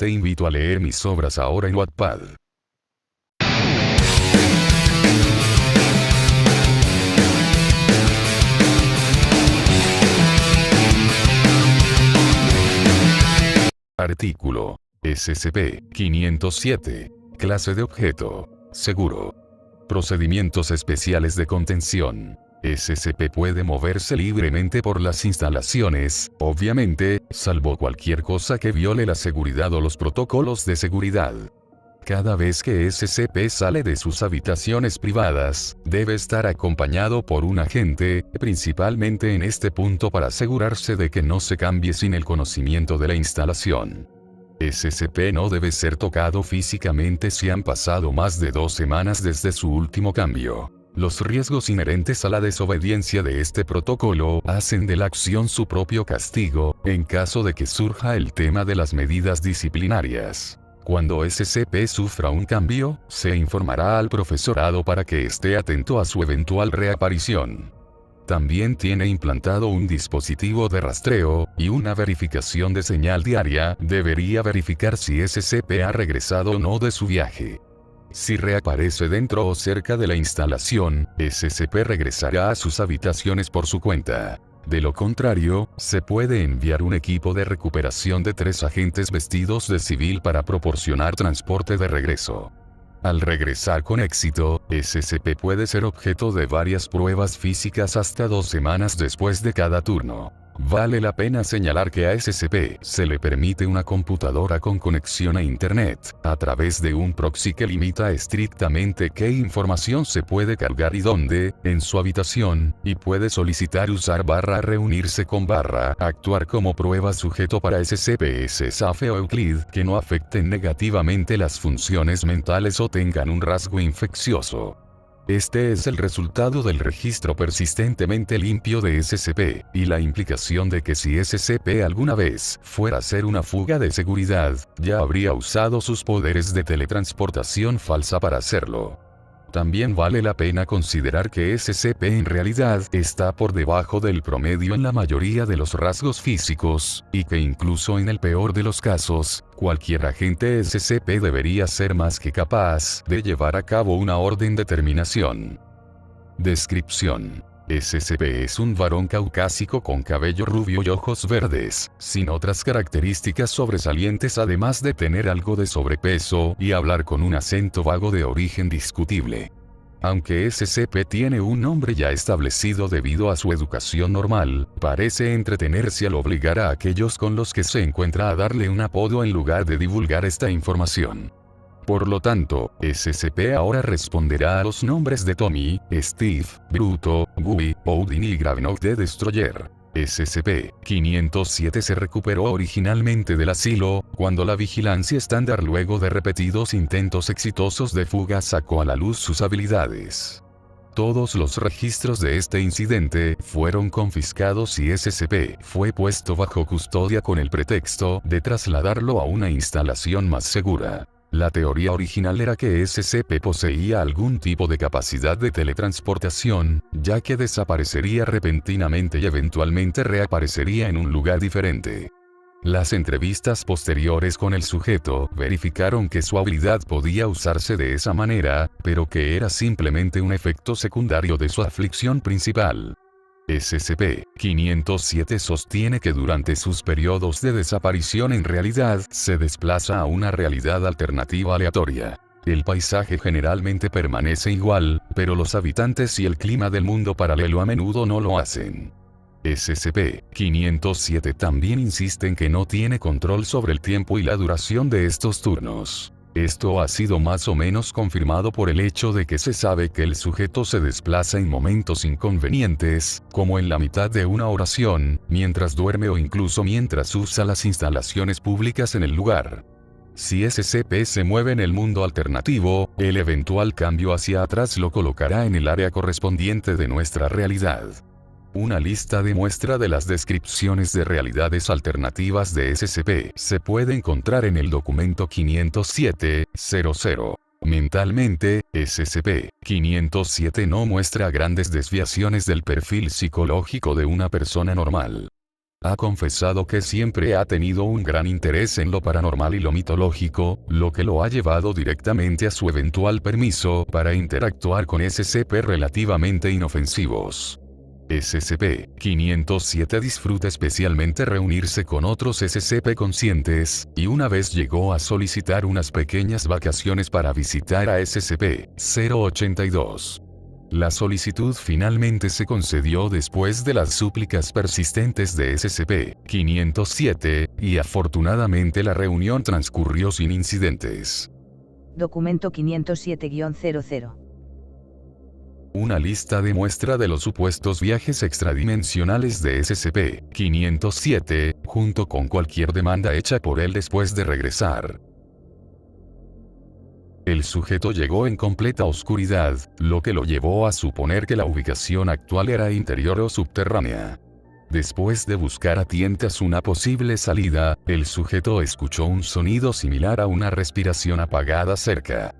Te invito a leer mis obras ahora en Wattpad. Artículo. SCP-507. Clase de objeto. Seguro. Procedimientos especiales de contención. SCP puede moverse libremente por las instalaciones, obviamente, salvo cualquier cosa que viole la seguridad o los protocolos de seguridad. Cada vez que SCP sale de sus habitaciones privadas, debe estar acompañado por un agente, principalmente en este punto para asegurarse de que no se cambie sin el conocimiento de la instalación. SCP no debe ser tocado físicamente si han pasado más de 2 semanas desde su último cambio. Los riesgos inherentes a la desobediencia de este protocolo hacen de la acción su propio castigo, en caso de que surja el tema de las medidas disciplinarias. Cuando SCP sufra un cambio, se informará al profesorado para que esté atento a su eventual reaparición. También tiene implantado un dispositivo de rastreo, y una verificación de señal diaria debería verificar si SCP ha regresado o no de su viaje. Si reaparece dentro o cerca de la instalación, SCP regresará a sus habitaciones por su cuenta. De lo contrario, se puede enviar un equipo de recuperación de 3 agentes vestidos de civil para proporcionar transporte de regreso. Al regresar con éxito, SCP puede ser objeto de varias pruebas físicas hasta 2 semanas después de cada turno. Vale la pena señalar que a SCP se le permite una computadora con conexión a Internet, a través de un proxy que limita estrictamente qué información se puede cargar y dónde, en su habitación, y puede solicitar usar /reunirse con /actuar como prueba sujeto para SCP-S, SAFE o Euclid que no afecten negativamente las funciones mentales o tengan un rasgo infeccioso. Este es el resultado del registro persistentemente limpio de SCP, y la implicación de que si SCP alguna vez fuera a hacer una fuga de seguridad, ya habría usado sus poderes de teletransportación falsa para hacerlo. También vale la pena considerar que SCP en realidad está por debajo del promedio en la mayoría de los rasgos físicos, y que incluso en el peor de los casos, cualquier agente SCP debería ser más que capaz de llevar a cabo una orden de terminación. Descripción. SCP es un varón caucásico con cabello rubio y ojos verdes, sin otras características sobresalientes además de tener algo de sobrepeso y hablar con un acento vago de origen discutible. Aunque SCP tiene un nombre ya establecido debido a su educación normal, parece entretenerse al obligar a aquellos con los que se encuentra a darle un apodo en lugar de divulgar esta información. Por lo tanto, SCP ahora responderá a los nombres de Tommy, Steve, Bruto, Guy, Odin y Gravenok the Destroyer. SCP-507 se recuperó originalmente del asilo, cuando la vigilancia estándar luego de repetidos intentos exitosos de fuga sacó a la luz sus habilidades. Todos los registros de este incidente fueron confiscados y SCP fue puesto bajo custodia con el pretexto de trasladarlo a una instalación más segura. La teoría original era que SCP poseía algún tipo de capacidad de teletransportación, ya que desaparecería repentinamente y eventualmente reaparecería en un lugar diferente. Las entrevistas posteriores con el sujeto verificaron que su habilidad podía usarse de esa manera, pero que era simplemente un efecto secundario de su aflicción principal. SCP-507 sostiene que durante sus periodos de desaparición en realidad se desplaza a una realidad alternativa aleatoria. El paisaje generalmente permanece igual, pero los habitantes y el clima del mundo paralelo a menudo no lo hacen. SCP-507 también insiste en que no tiene control sobre el tiempo y la duración de estos turnos. Esto ha sido más o menos confirmado por el hecho de que se sabe que el sujeto se desplaza en momentos inconvenientes, como en la mitad de una oración, mientras duerme o incluso mientras usa las instalaciones públicas en el lugar. Si SCP se mueve en el mundo alternativo, el eventual cambio hacia atrás lo colocará en el área correspondiente de nuestra realidad. Una lista de muestra de las descripciones de realidades alternativas de SCP se puede encontrar en el documento 507-00. Mentalmente, SCP-507 no muestra grandes desviaciones del perfil psicológico de una persona normal. Ha confesado que siempre ha tenido un gran interés en lo paranormal y lo mitológico, lo que lo ha llevado directamente a su eventual permiso para interactuar con SCP relativamente inofensivos. SCP-507 disfruta especialmente reunirse con otros SCP conscientes, y una vez llegó a solicitar unas pequeñas vacaciones para visitar a SCP-082. La solicitud finalmente se concedió después de las súplicas persistentes de SCP-507, y afortunadamente la reunión transcurrió sin incidentes. Documento 507-00. Una lista de muestra de los supuestos viajes extradimensionales de SCP-507, junto con cualquier demanda hecha por él después de regresar. El sujeto llegó en completa oscuridad, lo que lo llevó a suponer que la ubicación actual era interior o subterránea. Después de buscar a tientas una posible salida, el sujeto escuchó un sonido similar a una respiración apagada cerca.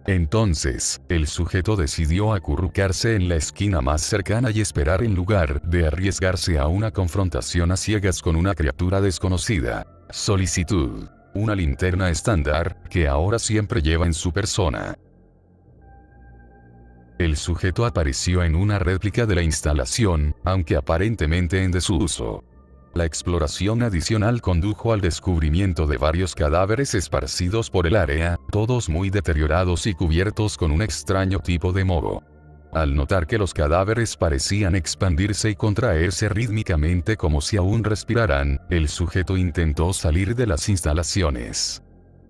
Entonces, el sujeto decidió acurrucarse en la esquina más cercana y esperar en lugar de arriesgarse a una confrontación a ciegas con una criatura desconocida. Solicitud: una linterna estándar, que ahora siempre lleva en su persona. El sujeto apareció en una réplica de la instalación, aunque aparentemente en desuso. La exploración adicional condujo al descubrimiento de varios cadáveres esparcidos por el área, todos muy deteriorados y cubiertos con un extraño tipo de moho. Al notar que los cadáveres parecían expandirse y contraerse rítmicamente como si aún respiraran, el sujeto intentó salir de las instalaciones.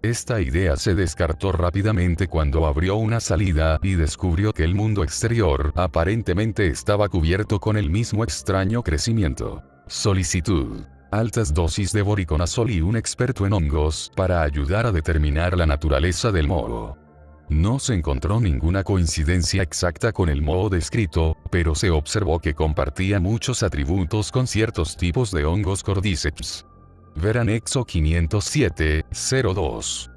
Esta idea se descartó rápidamente cuando abrió una salida y descubrió que el mundo exterior aparentemente estaba cubierto con el mismo extraño crecimiento. Solicitud: altas dosis de voriconazol y un experto en hongos para ayudar a determinar la naturaleza del moho. No se encontró ninguna coincidencia exacta con el moho descrito, pero se observó que compartía muchos atributos con ciertos tipos de hongos Cordyceps. Ver anexo 507-02.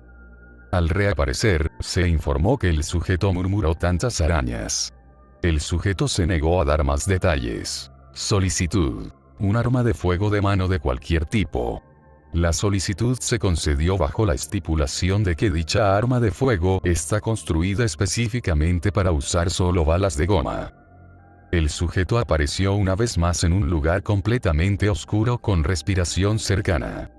Al reaparecer, se informó que el sujeto murmuró tantas arañas. El sujeto se negó a dar más detalles. Solicitud: un arma de fuego de mano de cualquier tipo. La solicitud se concedió bajo la estipulación de que dicha arma de fuego está construida específicamente para usar solo balas de goma. El sujeto apareció una vez más en un lugar completamente oscuro con respiración cercana.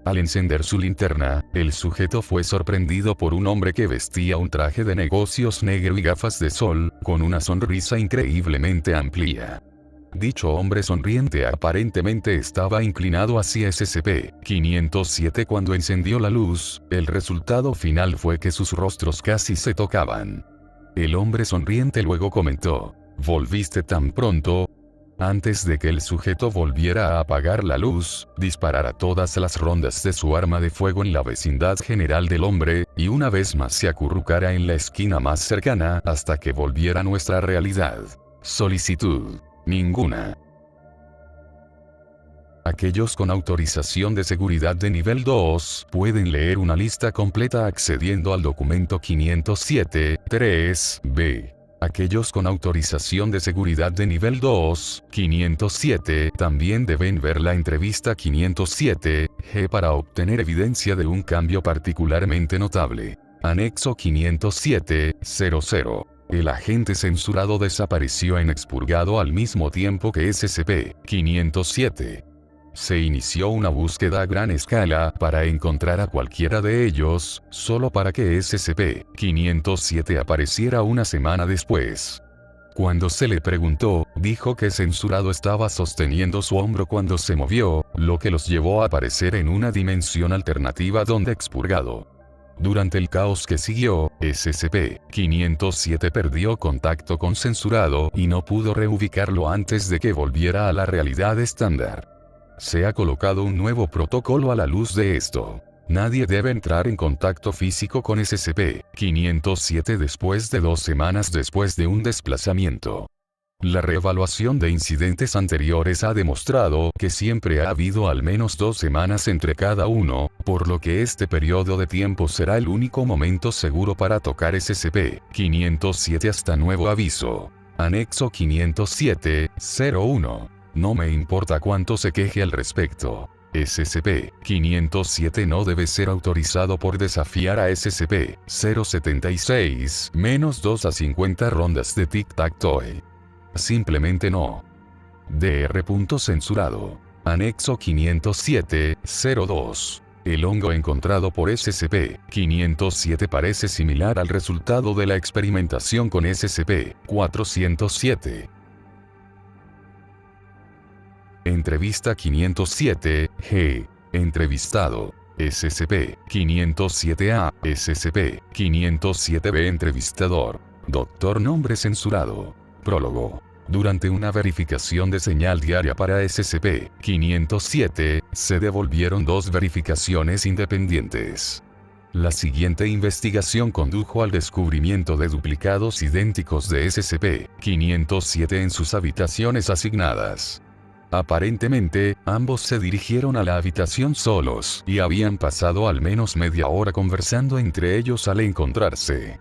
Al encender su linterna, el sujeto fue sorprendido por un hombre que vestía un traje de negocios negro y gafas de sol, con una sonrisa increíblemente amplia. Dicho hombre sonriente aparentemente estaba inclinado hacia SCP-507 cuando encendió la luz. El resultado final fue que sus rostros casi se tocaban. El hombre sonriente luego comentó: ¿volviste tan pronto? Antes de que el sujeto volviera a apagar la luz, disparara todas las rondas de su arma de fuego en la vecindad general del hombre, y una vez más se acurrucara en la esquina más cercana hasta que volviera a nuestra realidad. Solicitud: ninguna. Aquellos con autorización de seguridad de nivel 2 pueden leer una lista completa accediendo al documento 507-3-B. Aquellos con autorización de seguridad de nivel 2, 507, también deben ver la entrevista 507-G para obtener evidencia de un cambio particularmente notable. Anexo 507-00. El agente censurado desapareció en expurgado al mismo tiempo que SCP-507. Se inició una búsqueda a gran escala para encontrar a cualquiera de ellos, solo para que SCP-507 apareciera una semana después. Cuando se le preguntó, dijo que censurado estaba sosteniendo su hombro cuando se movió, lo que los llevó a aparecer en una dimensión alternativa donde expurgado. Durante el caos que siguió, SCP-507 perdió contacto con censurado y no pudo reubicarlo antes de que volviera a la realidad estándar. Se ha colocado un nuevo protocolo a la luz de esto. Nadie debe entrar en contacto físico con SCP-507 después de 2 semanas después de un desplazamiento. La reevaluación de incidentes anteriores ha demostrado que siempre ha habido al menos 2 semanas entre cada uno, por lo que este periodo de tiempo será el único momento seguro para tocar SCP-507 hasta nuevo aviso. Anexo 507-01. No me importa cuánto se queje al respecto. SCP-507 no debe ser autorizado por desafiar a SCP-076 -2 a 50 rondas de tic-tac-toe. Simplemente no. Dr. Censurado. Anexo 507-02. El hongo encontrado por SCP-507 parece similar al resultado de la experimentación con SCP-407. Entrevista 507-G. Entrevistado. SCP-507-A. SCP-507-B. Entrevistador. Doctor. Nombre censurado. Prólogo. Durante una verificación de señal diaria para SCP-507, se devolvieron 2 verificaciones independientes. La siguiente investigación condujo al descubrimiento de duplicados idénticos de SCP-507 en sus habitaciones asignadas. Aparentemente, ambos se dirigieron a la habitación solos y habían pasado al menos media hora conversando entre ellos al encontrarse.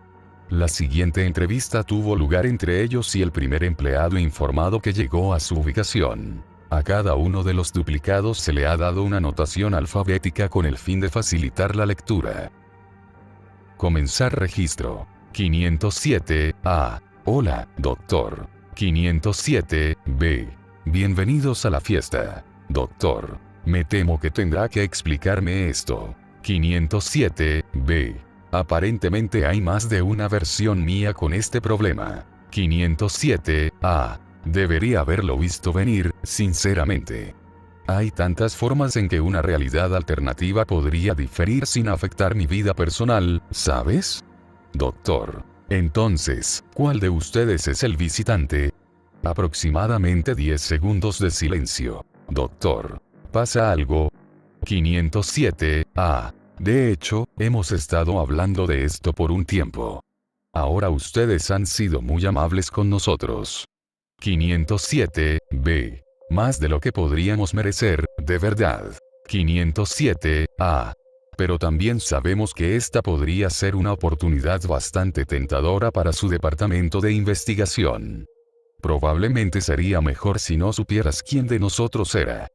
La siguiente entrevista tuvo lugar entre ellos y el primer empleado informado que llegó a su ubicación. A cada uno de los duplicados se le ha dado una notación alfabética con el fin de facilitar la lectura. Comenzar registro. 507-A. Hola, doctor. 507-B. Bienvenidos a la fiesta. Doctor. Me temo que tendrá que explicarme esto. 507-B. Aparentemente hay más de una versión mía con este problema. 507-A. Debería haberlo visto venir, sinceramente. Hay tantas formas en que una realidad alternativa podría diferir sin afectar mi vida personal, ¿sabes? Doctor. Entonces, ¿cuál de ustedes es el visitante? Aproximadamente 10 segundos de silencio. Doctor. ¿Pasa algo? 507-A. De hecho, hemos estado hablando de esto por un tiempo. Ahora ustedes han sido muy amables con nosotros. 507-B. Más de lo que podríamos merecer, de verdad. 507-A. Pero también sabemos que esta podría ser una oportunidad bastante tentadora para su departamento de investigación. Probablemente sería mejor si no supieras quién de nosotros era.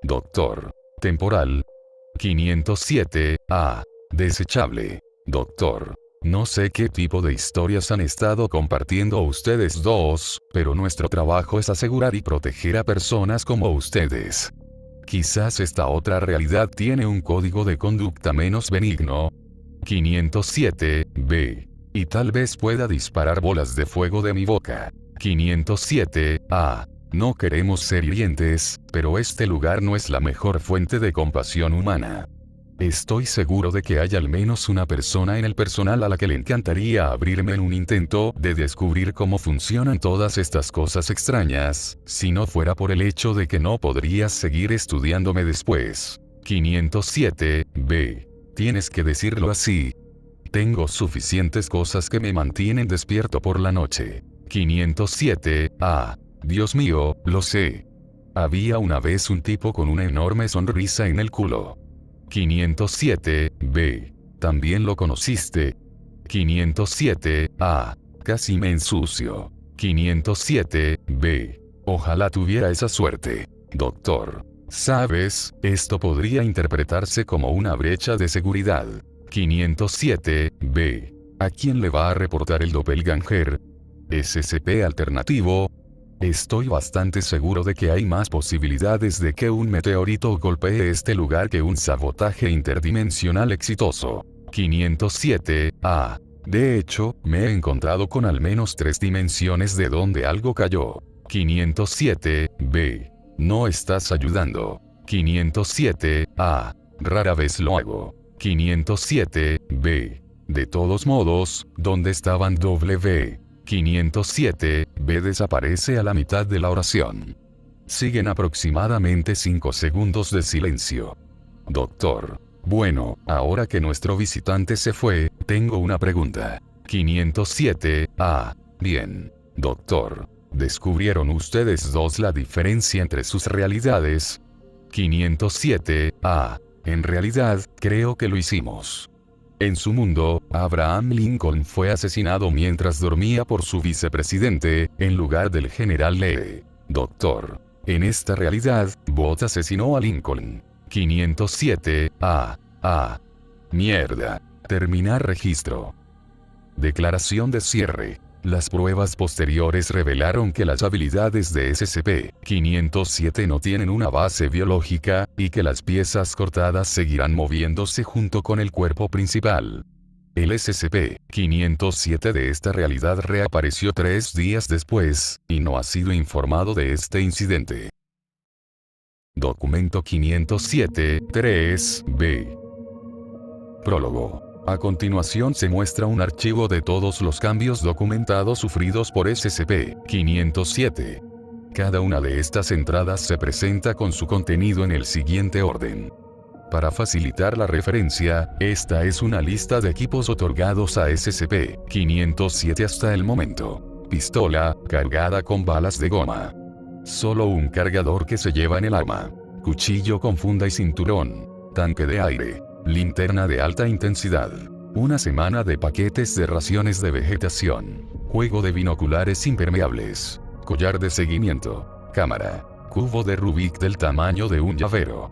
Doctor. Temporal. 507-A. Desechable. Doctor. No sé qué tipo de historias han estado compartiendo ustedes dos, pero nuestro trabajo es asegurar y proteger a personas como ustedes. Quizás esta otra realidad tiene un código de conducta menos benigno. 507-B. Y tal vez pueda disparar bolas de fuego de mi boca. 507-A. No queremos ser hirientes, pero este lugar no es la mejor fuente de compasión humana. Estoy seguro de que hay al menos una persona en el personal a la que le encantaría abrirme en un intento de descubrir cómo funcionan todas estas cosas extrañas, si no fuera por el hecho de que no podrías seguir estudiándome después. 507-B. Tienes que decirlo así. Tengo suficientes cosas que me mantienen despierto por la noche. 507-A. Dios mío, lo sé. Había una vez un tipo con una enorme sonrisa en el culo. 507-B. También lo conociste. 507-A. Casi me ensucio. 507-B. Ojalá tuviera esa suerte. Doctor. Sabes, esto podría interpretarse como una brecha de seguridad. 507-B. ¿A quién le va a reportar el doppelganger? SCP alternativo. Estoy bastante seguro de que hay más posibilidades de que un meteorito golpee este lugar que un sabotaje interdimensional exitoso. 507-A. De hecho, me he encontrado con al menos 3 dimensiones de donde algo cayó. 507-B. No estás ayudando. 507-A. Rara vez lo hago. 507-B. De todos modos, ¿dónde estaban W? 507-B desaparece a la mitad de la oración. Siguen aproximadamente 5 segundos de silencio. Doctor. Bueno, ahora que nuestro visitante se fue, tengo una pregunta. 507-A. Bien. Doctor. ¿Descubrieron ustedes dos la diferencia entre sus realidades? 507-A. En realidad, creo que lo hicimos. En su mundo, Abraham Lincoln fue asesinado mientras dormía por su vicepresidente, en lugar del general Lee. Doctor. En esta realidad, Bot asesinó a Lincoln. 507, Mierda. Terminar registro. Declaración de cierre. Las pruebas posteriores revelaron que las habilidades de SCP-507 no tienen una base biológica, y que las piezas cortadas seguirán moviéndose junto con el cuerpo principal. El SCP-507 de esta realidad reapareció 3 días después, y no ha sido informado de este incidente. Documento 507-3-B. Prólogo. A continuación se muestra un archivo de todos los cambios documentados sufridos por SCP-507. Cada una de estas entradas se presenta con su contenido en el siguiente orden. Para facilitar la referencia, esta es una lista de equipos otorgados a SCP-507 hasta el momento. Pistola, cargada con balas de goma. Solo un cargador que se lleva en el arma. Cuchillo con funda y cinturón. Tanque de aire. Linterna de alta intensidad. Una semana de paquetes de raciones de vegetación. Juego de binoculares impermeables. Collar de seguimiento. Cámara. Cubo de Rubik del tamaño de un llavero.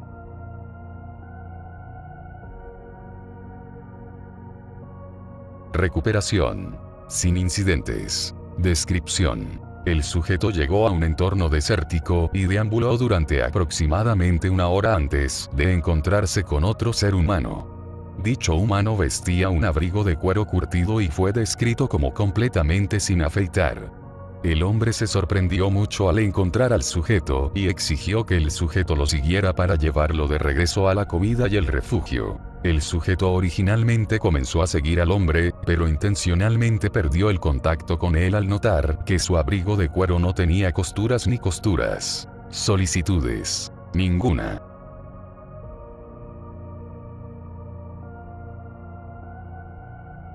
Recuperación. Sin incidentes. Descripción. El sujeto llegó a un entorno desértico y deambuló durante aproximadamente 1 hora antes de encontrarse con otro ser humano. Dicho humano vestía un abrigo de cuero curtido y fue descrito como completamente sin afeitar. El hombre se sorprendió mucho al encontrar al sujeto y exigió que el sujeto lo siguiera para llevarlo de regreso a la comida y el refugio. El sujeto originalmente comenzó a seguir al hombre, pero intencionalmente perdió el contacto con él al notar que su abrigo de cuero no tenía costuras ni costuras. Solicitudes. Ninguna.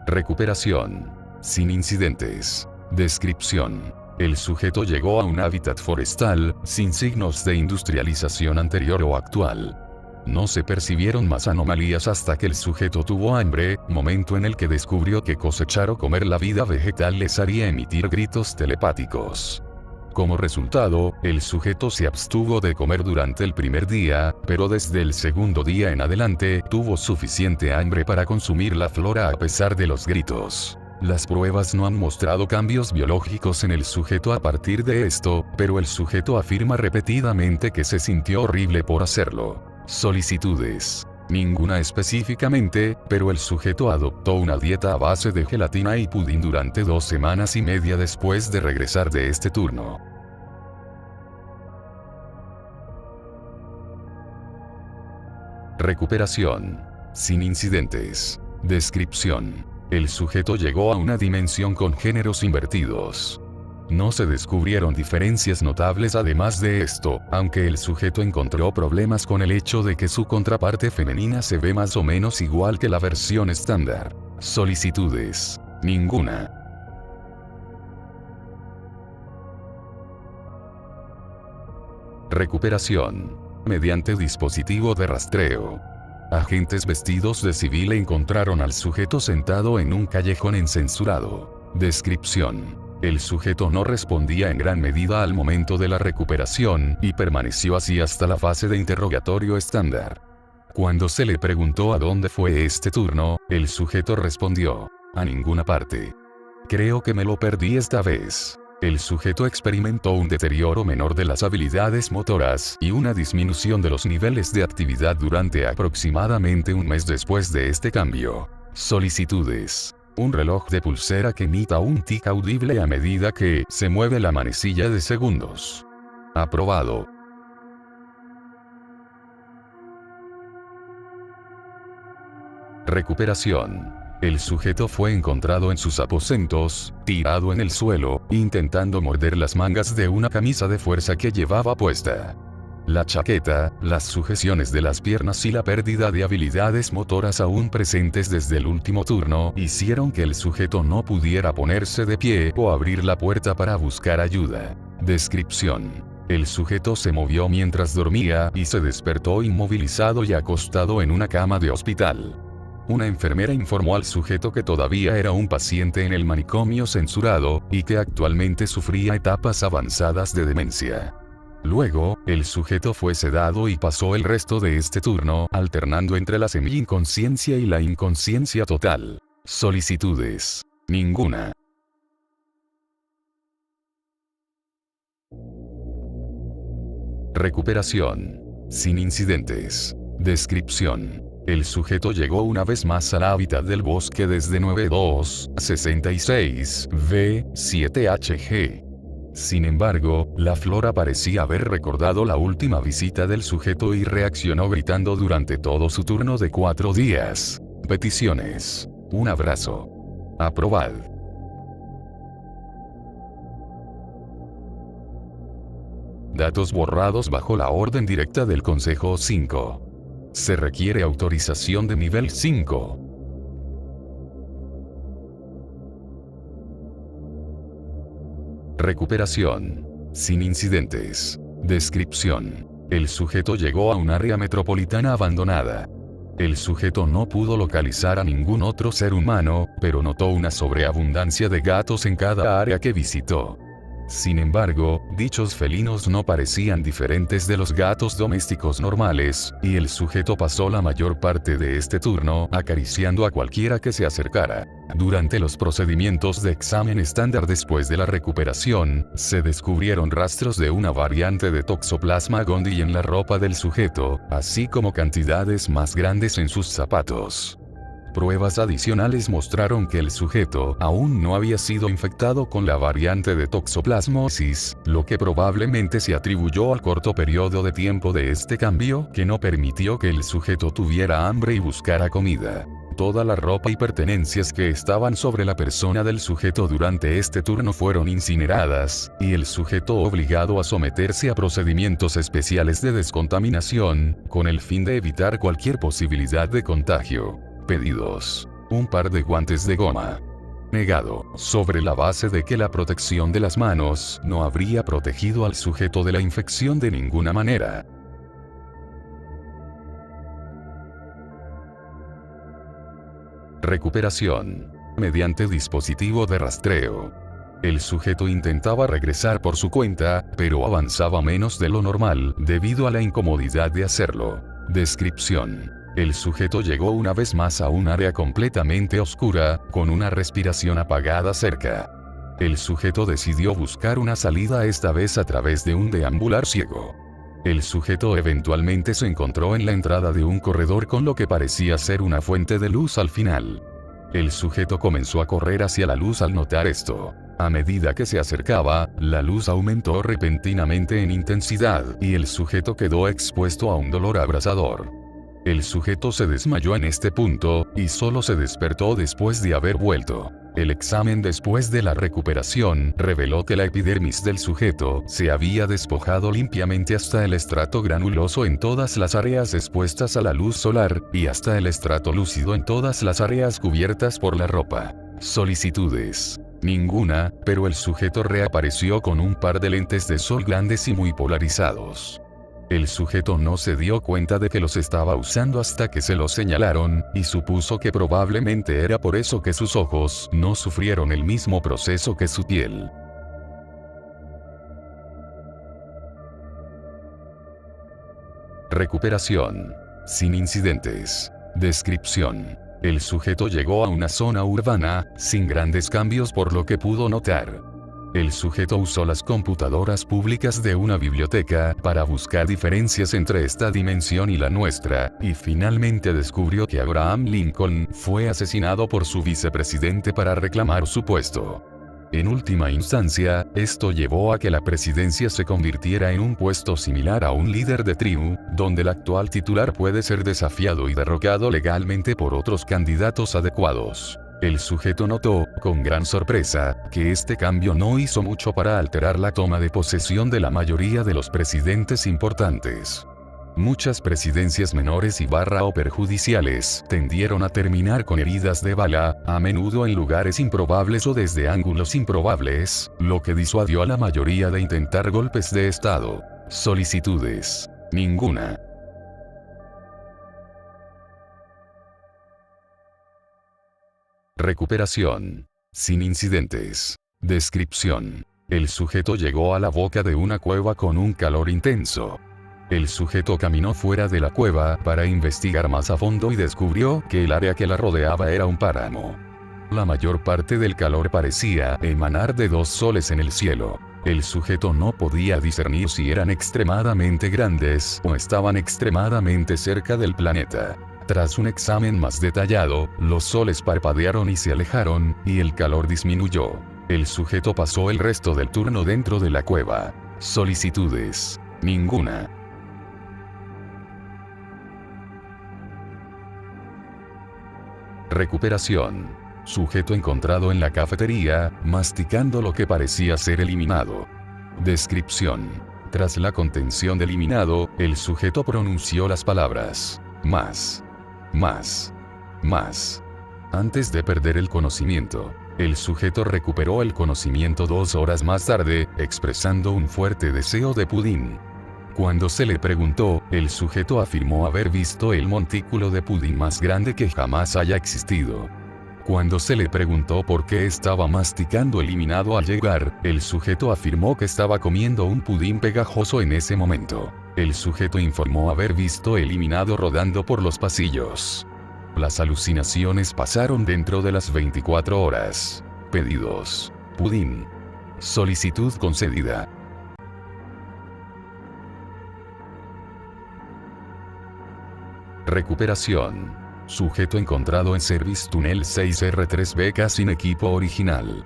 Recuperación. Sin incidentes. Descripción. El sujeto llegó a un hábitat forestal, sin signos de industrialización anterior o actual. No se percibieron más anomalías hasta que el sujeto tuvo hambre, momento en el que descubrió que cosechar o comer la vida vegetal les haría emitir gritos telepáticos. Como resultado, el sujeto se abstuvo de comer durante el primer día, pero desde el segundo día en adelante tuvo suficiente hambre para consumir la flora a pesar de los gritos. Las pruebas no han mostrado cambios biológicos en el sujeto a partir de esto, pero el sujeto afirma repetidamente que se sintió horrible por hacerlo. Solicitudes. Ninguna específicamente, pero el sujeto adoptó una dieta a base de gelatina y pudín durante 2 semanas y media después de regresar de este turno. Recuperación. Sin incidentes. Descripción. El sujeto llegó a una dimensión con géneros invertidos. No se descubrieron diferencias notables además de esto, aunque el sujeto encontró problemas con el hecho de que su contraparte femenina se ve más o menos igual que la versión estándar. Solicitudes. Ninguna. Recuperación. Mediante dispositivo de rastreo. Agentes vestidos de civil encontraron al sujeto sentado en un callejón incensurado. Descripción. El sujeto no respondía en gran medida al momento de la recuperación y permaneció así hasta la fase de interrogatorio estándar. Cuando se le preguntó a dónde fue este turno, el sujeto respondió: a ninguna parte. Creo que me lo perdí esta vez. El sujeto experimentó un deterioro menor de las habilidades motoras y una disminución de los niveles de actividad durante aproximadamente 1 mes después de este cambio. Solicitudes. Un reloj de pulsera que emita un tic audible a medida que se mueve la manecilla de segundos. Aprobado. Recuperación. El sujeto fue encontrado en sus aposentos, tirado en el suelo, intentando morder las mangas de una camisa de fuerza que llevaba puesta. La chaqueta, las sujeciones de las piernas y la pérdida de habilidades motoras aún presentes desde el último turno hicieron que el sujeto no pudiera ponerse de pie o abrir la puerta para buscar ayuda. Descripción. El sujeto se movió mientras dormía y se despertó inmovilizado y acostado en una cama de hospital. Una enfermera informó al sujeto que todavía era un paciente en el manicomio censurado y que actualmente sufría etapas avanzadas de demencia. Luego, el sujeto fue sedado y pasó el resto de este turno alternando entre la semi-inconsciencia y la inconsciencia total. Solicitudes. Ninguna. Recuperación. Sin incidentes. Descripción. El sujeto llegó una vez más al hábitat del bosque desde 9266 V7HG. Sin embargo, la flora parecía haber recordado la última visita del sujeto y reaccionó gritando durante todo su turno de 4 días. Peticiones. Un abrazo. Aprobad. Datos borrados bajo la orden directa del Consejo 5. Se requiere autorización de nivel 5. Recuperación. Sin incidentes. Descripción. El sujeto llegó a un área metropolitana abandonada. El sujeto no pudo localizar a ningún otro ser humano, pero notó una sobreabundancia de gatos en cada área que visitó. Sin embargo, dichos felinos no parecían diferentes de los gatos domésticos normales, y el sujeto pasó la mayor parte de este turno acariciando a cualquiera que se acercara. Durante los procedimientos de examen estándar después de la recuperación, se descubrieron rastros de una variante de Toxoplasma gondii en la ropa del sujeto, así como cantidades más grandes en sus zapatos. Pruebas adicionales mostraron que el sujeto aún no había sido infectado con la variante de toxoplasmosis, lo que probablemente se atribuyó al corto periodo de tiempo de este cambio que no permitió que el sujeto tuviera hambre y buscara comida. Toda la ropa y pertenencias que estaban sobre la persona del sujeto durante este turno fueron incineradas, y el sujeto obligado a someterse a procedimientos especiales de descontaminación, con el fin de evitar cualquier posibilidad de contagio. Pedidos. Un par de guantes de goma. Negado, sobre la base de que la protección de las manos no habría protegido al sujeto de la infección de ninguna manera. Recuperación. Mediante dispositivo de rastreo. El sujeto intentaba regresar por su cuenta, pero avanzaba menos de lo normal debido a la incomodidad de hacerlo. Descripción. El sujeto llegó una vez más a un área completamente oscura, con una respiración apagada cerca. El sujeto decidió buscar una salida esta vez a través de un deambular ciego. El sujeto eventualmente se encontró en la entrada de un corredor con lo que parecía ser una fuente de luz al final. El sujeto comenzó a correr hacia la luz al notar esto. A medida que se acercaba, la luz aumentó repentinamente en intensidad, y el sujeto quedó expuesto a un dolor abrasador. El sujeto se desmayó en este punto, y solo se despertó después de haber vuelto. El examen después de la recuperación reveló que la epidermis del sujeto se había despojado limpiamente hasta el estrato granuloso en todas las áreas expuestas a la luz solar, y hasta el estrato lúcido en todas las áreas cubiertas por la ropa. Solicitudes. Ninguna, pero el sujeto reapareció con un par de lentes de sol grandes y muy polarizados. El sujeto no se dio cuenta de que los estaba usando hasta que se los señalaron, y supuso que probablemente era por eso que sus ojos no sufrieron el mismo proceso que su piel. Recuperación. Sin incidentes. Descripción. El sujeto llegó a una zona urbana, sin grandes cambios por lo que pudo notar. El sujeto usó las computadoras públicas de una biblioteca para buscar diferencias entre esta dimensión y la nuestra, y finalmente descubrió que Abraham Lincoln fue asesinado por su vicepresidente para reclamar su puesto. En última instancia, esto llevó a que la presidencia se convirtiera en un puesto similar a un líder de tribu, donde el actual titular puede ser desafiado y derrocado legalmente por otros candidatos adecuados. El sujeto notó, con gran sorpresa, que este cambio no hizo mucho para alterar la toma de posesión de la mayoría de los presidentes importantes. Muchas presidencias menores o perjudiciales tendieron a terminar con heridas de bala, a menudo en lugares improbables o desde ángulos improbables, lo que disuadió a la mayoría de intentar golpes de estado. Solicitudes. Ninguna. Recuperación. Sin incidentes. Descripción. El sujeto llegó a la boca de una cueva con un calor intenso. El sujeto caminó fuera de la cueva para investigar más a fondo y descubrió que el área que la rodeaba era un páramo. La mayor parte del calor parecía emanar de dos soles en el cielo. El sujeto no podía discernir si eran extremadamente grandes o estaban extremadamente cerca del planeta. Tras un examen más detallado, los soles parpadearon y se alejaron, y el calor disminuyó. El sujeto pasó el resto del turno dentro de la cueva. Solicitudes: ninguna. Recuperación: sujeto encontrado en la cafetería, masticando lo que parecía ser eliminado. Descripción: tras la contención del eliminado, el sujeto pronunció las palabras más, más, más. Antes de perder el conocimiento, el sujeto recuperó el conocimiento 2 horas más tarde, expresando un fuerte deseo de pudín. Cuando se le preguntó, el sujeto afirmó haber visto el montículo de pudín más grande que jamás haya existido. Cuando se le preguntó por qué estaba masticando eliminado al llegar, el sujeto afirmó que estaba comiendo un pudín pegajoso en ese momento. El sujeto informó haber visto eliminado rodando por los pasillos. Las alucinaciones pasaron dentro de las 24 horas. Pedidos: pudín. Solicitud concedida. Recuperación: sujeto encontrado en Service Tunnel 6R3BK sin equipo original.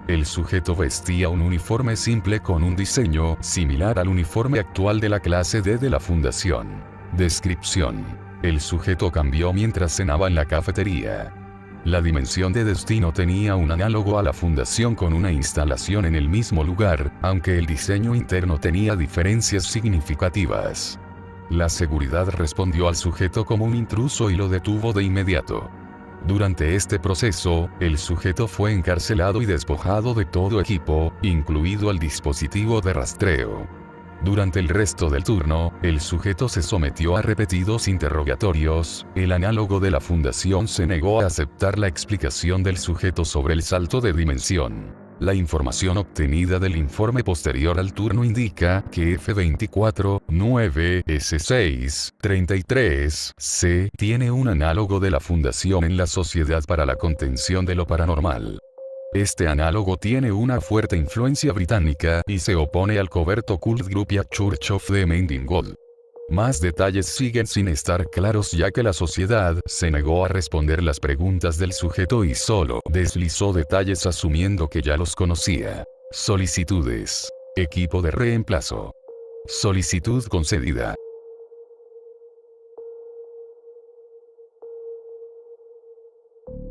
El sujeto vestía un uniforme simple con un diseño similar al uniforme actual de la clase D de la Fundación. Descripción: el sujeto cambió mientras cenaba en la cafetería. La dimensión de destino tenía un análogo a la Fundación con una instalación en el mismo lugar, aunque el diseño interno tenía diferencias significativas. La seguridad respondió al sujeto como un intruso y lo detuvo de inmediato. Durante este proceso, el sujeto fue encarcelado y despojado de todo equipo, incluido el dispositivo de rastreo. Durante el resto del turno, el sujeto se sometió a repetidos interrogatorios. El análogo de la Fundación se negó a aceptar la explicación del sujeto sobre el salto de dimensión. La información obtenida del informe posterior al turno indica que F24-9S6-33-C tiene un análogo de la Fundación en la Sociedad para la Contención de lo Paranormal. Este análogo tiene una fuerte influencia británica y se opone al Covert Occult Group y a Church of the Mending God. Más detalles siguen sin estar claros ya que la sociedad se negó a responder las preguntas del sujeto y solo deslizó detalles asumiendo que ya los conocía. Solicitudes: equipo de reemplazo. Solicitud concedida.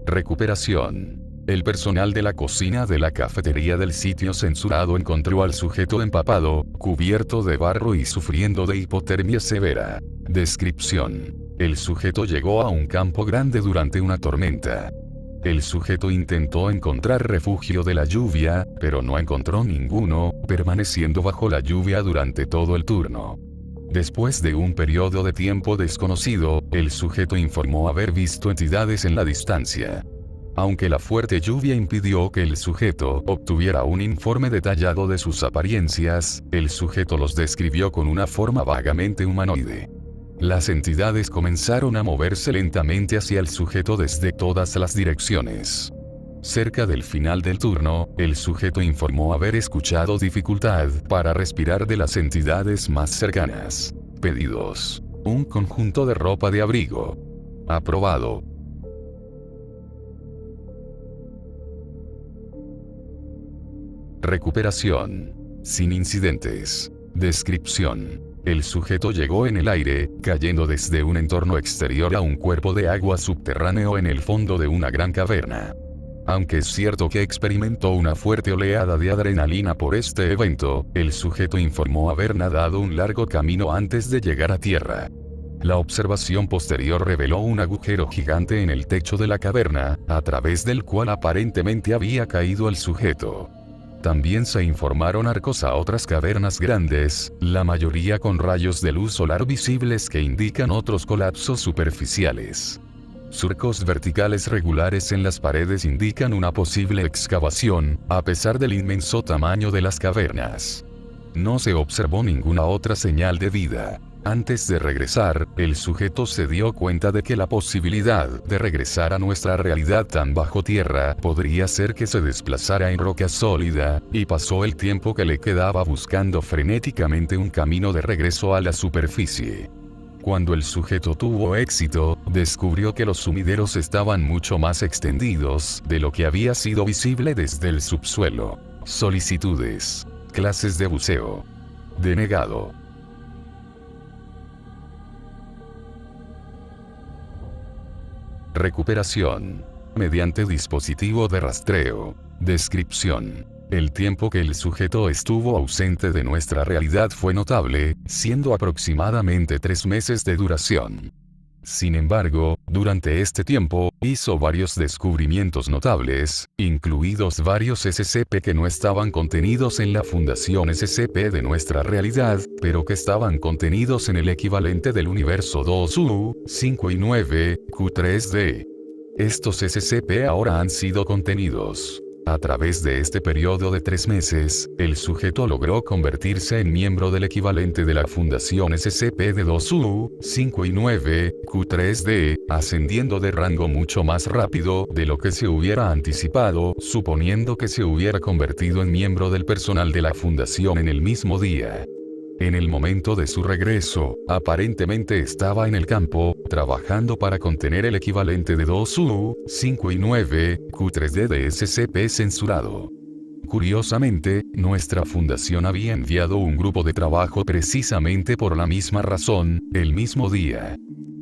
Recuperación: el personal de la cocina de la cafetería del sitio censurado encontró al sujeto empapado, cubierto de barro y sufriendo de hipotermia severa. Descripción: el sujeto llegó a un campo grande durante una tormenta. El sujeto intentó encontrar refugio de la lluvia, pero no encontró ninguno, permaneciendo bajo la lluvia durante todo el turno. Después de un periodo de tiempo desconocido, el sujeto informó haber visto entidades en la distancia. Aunque la fuerte lluvia impidió que el sujeto obtuviera un informe detallado de sus apariencias, el sujeto los describió con una forma vagamente humanoide. Las entidades comenzaron a moverse lentamente hacia el sujeto desde todas las direcciones. Cerca del final del turno, el sujeto informó haber escuchado dificultad para respirar de las entidades más cercanas. Pedidos: un conjunto de ropa de abrigo. Aprobado. Recuperación: sin incidentes. Descripción: el sujeto llegó en el aire, cayendo desde un entorno exterior a un cuerpo de agua subterráneo en el fondo de una gran caverna. Aunque es cierto que experimentó una fuerte oleada de adrenalina por este evento, el sujeto informó haber nadado un largo camino antes de llegar a tierra. La observación posterior reveló un agujero gigante en el techo de la caverna, a través del cual aparentemente había caído el sujeto. También se informaron arcos a otras cavernas grandes, la mayoría con rayos de luz solar visibles que indican otros colapsos superficiales. Surcos verticales regulares en las paredes indican una posible excavación, a pesar del inmenso tamaño de las cavernas. No se observó ninguna otra señal de vida. Antes de regresar, el sujeto se dio cuenta de que la posibilidad de regresar a nuestra realidad tan bajo tierra podría ser que se desplazara en roca sólida, y pasó el tiempo que le quedaba buscando frenéticamente un camino de regreso a la superficie. Cuando el sujeto tuvo éxito, descubrió que los sumideros estaban mucho más extendidos de lo que había sido visible desde el subsuelo. Solicitudes. Clases de buceo. Denegado. Recuperación. Mediante dispositivo de rastreo. Descripción. El tiempo que el sujeto estuvo ausente de nuestra realidad fue notable, siendo aproximadamente 3 meses de duración. Sin embargo, durante este tiempo, hizo varios descubrimientos notables, incluidos varios SCP que no estaban contenidos en la fundación SCP de nuestra realidad, pero que estaban contenidos en el equivalente del universo 2U, 5 y 9, Q3D. Estos SCP ahora han sido contenidos. A través de este periodo de 3 meses, el sujeto logró convertirse en miembro del equivalente de la fundación SCP de 2U, 5 y 9, Q3D, ascendiendo de rango mucho más rápido de lo que se hubiera anticipado, suponiendo que se hubiera convertido en miembro del personal de la fundación en el mismo día. En el momento de su regreso, aparentemente estaba en el campo, trabajando para contener el equivalente de 2U, 5 y 9, Q3D de SCP censurado. Curiosamente, nuestra fundación había enviado un grupo de trabajo precisamente por la misma razón, el mismo día.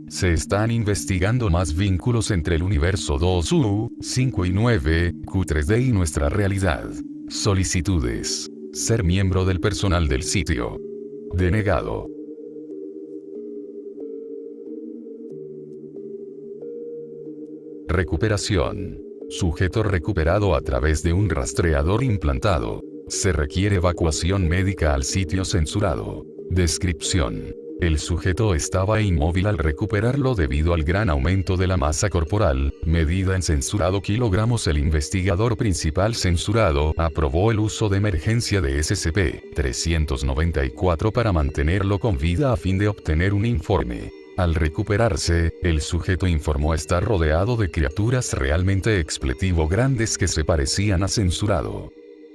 Se están investigando más vínculos entre el universo 2U, 5 y 9, Q3D y nuestra realidad. Solicitudes. Ser miembro del personal del sitio. Denegado. Recuperación. Sujeto recuperado a través de un rastreador implantado. Se requiere evacuación médica al sitio censurado. Descripción. El sujeto estaba inmóvil al recuperarlo debido al gran aumento de la masa corporal, medida en censurado kilogramos. El investigador principal censurado aprobó el uso de emergencia de SCP-394 para mantenerlo con vida a fin de obtener un informe. Al recuperarse, el sujeto informó estar rodeado de criaturas realmente expletivo grandes que se parecían a censurado.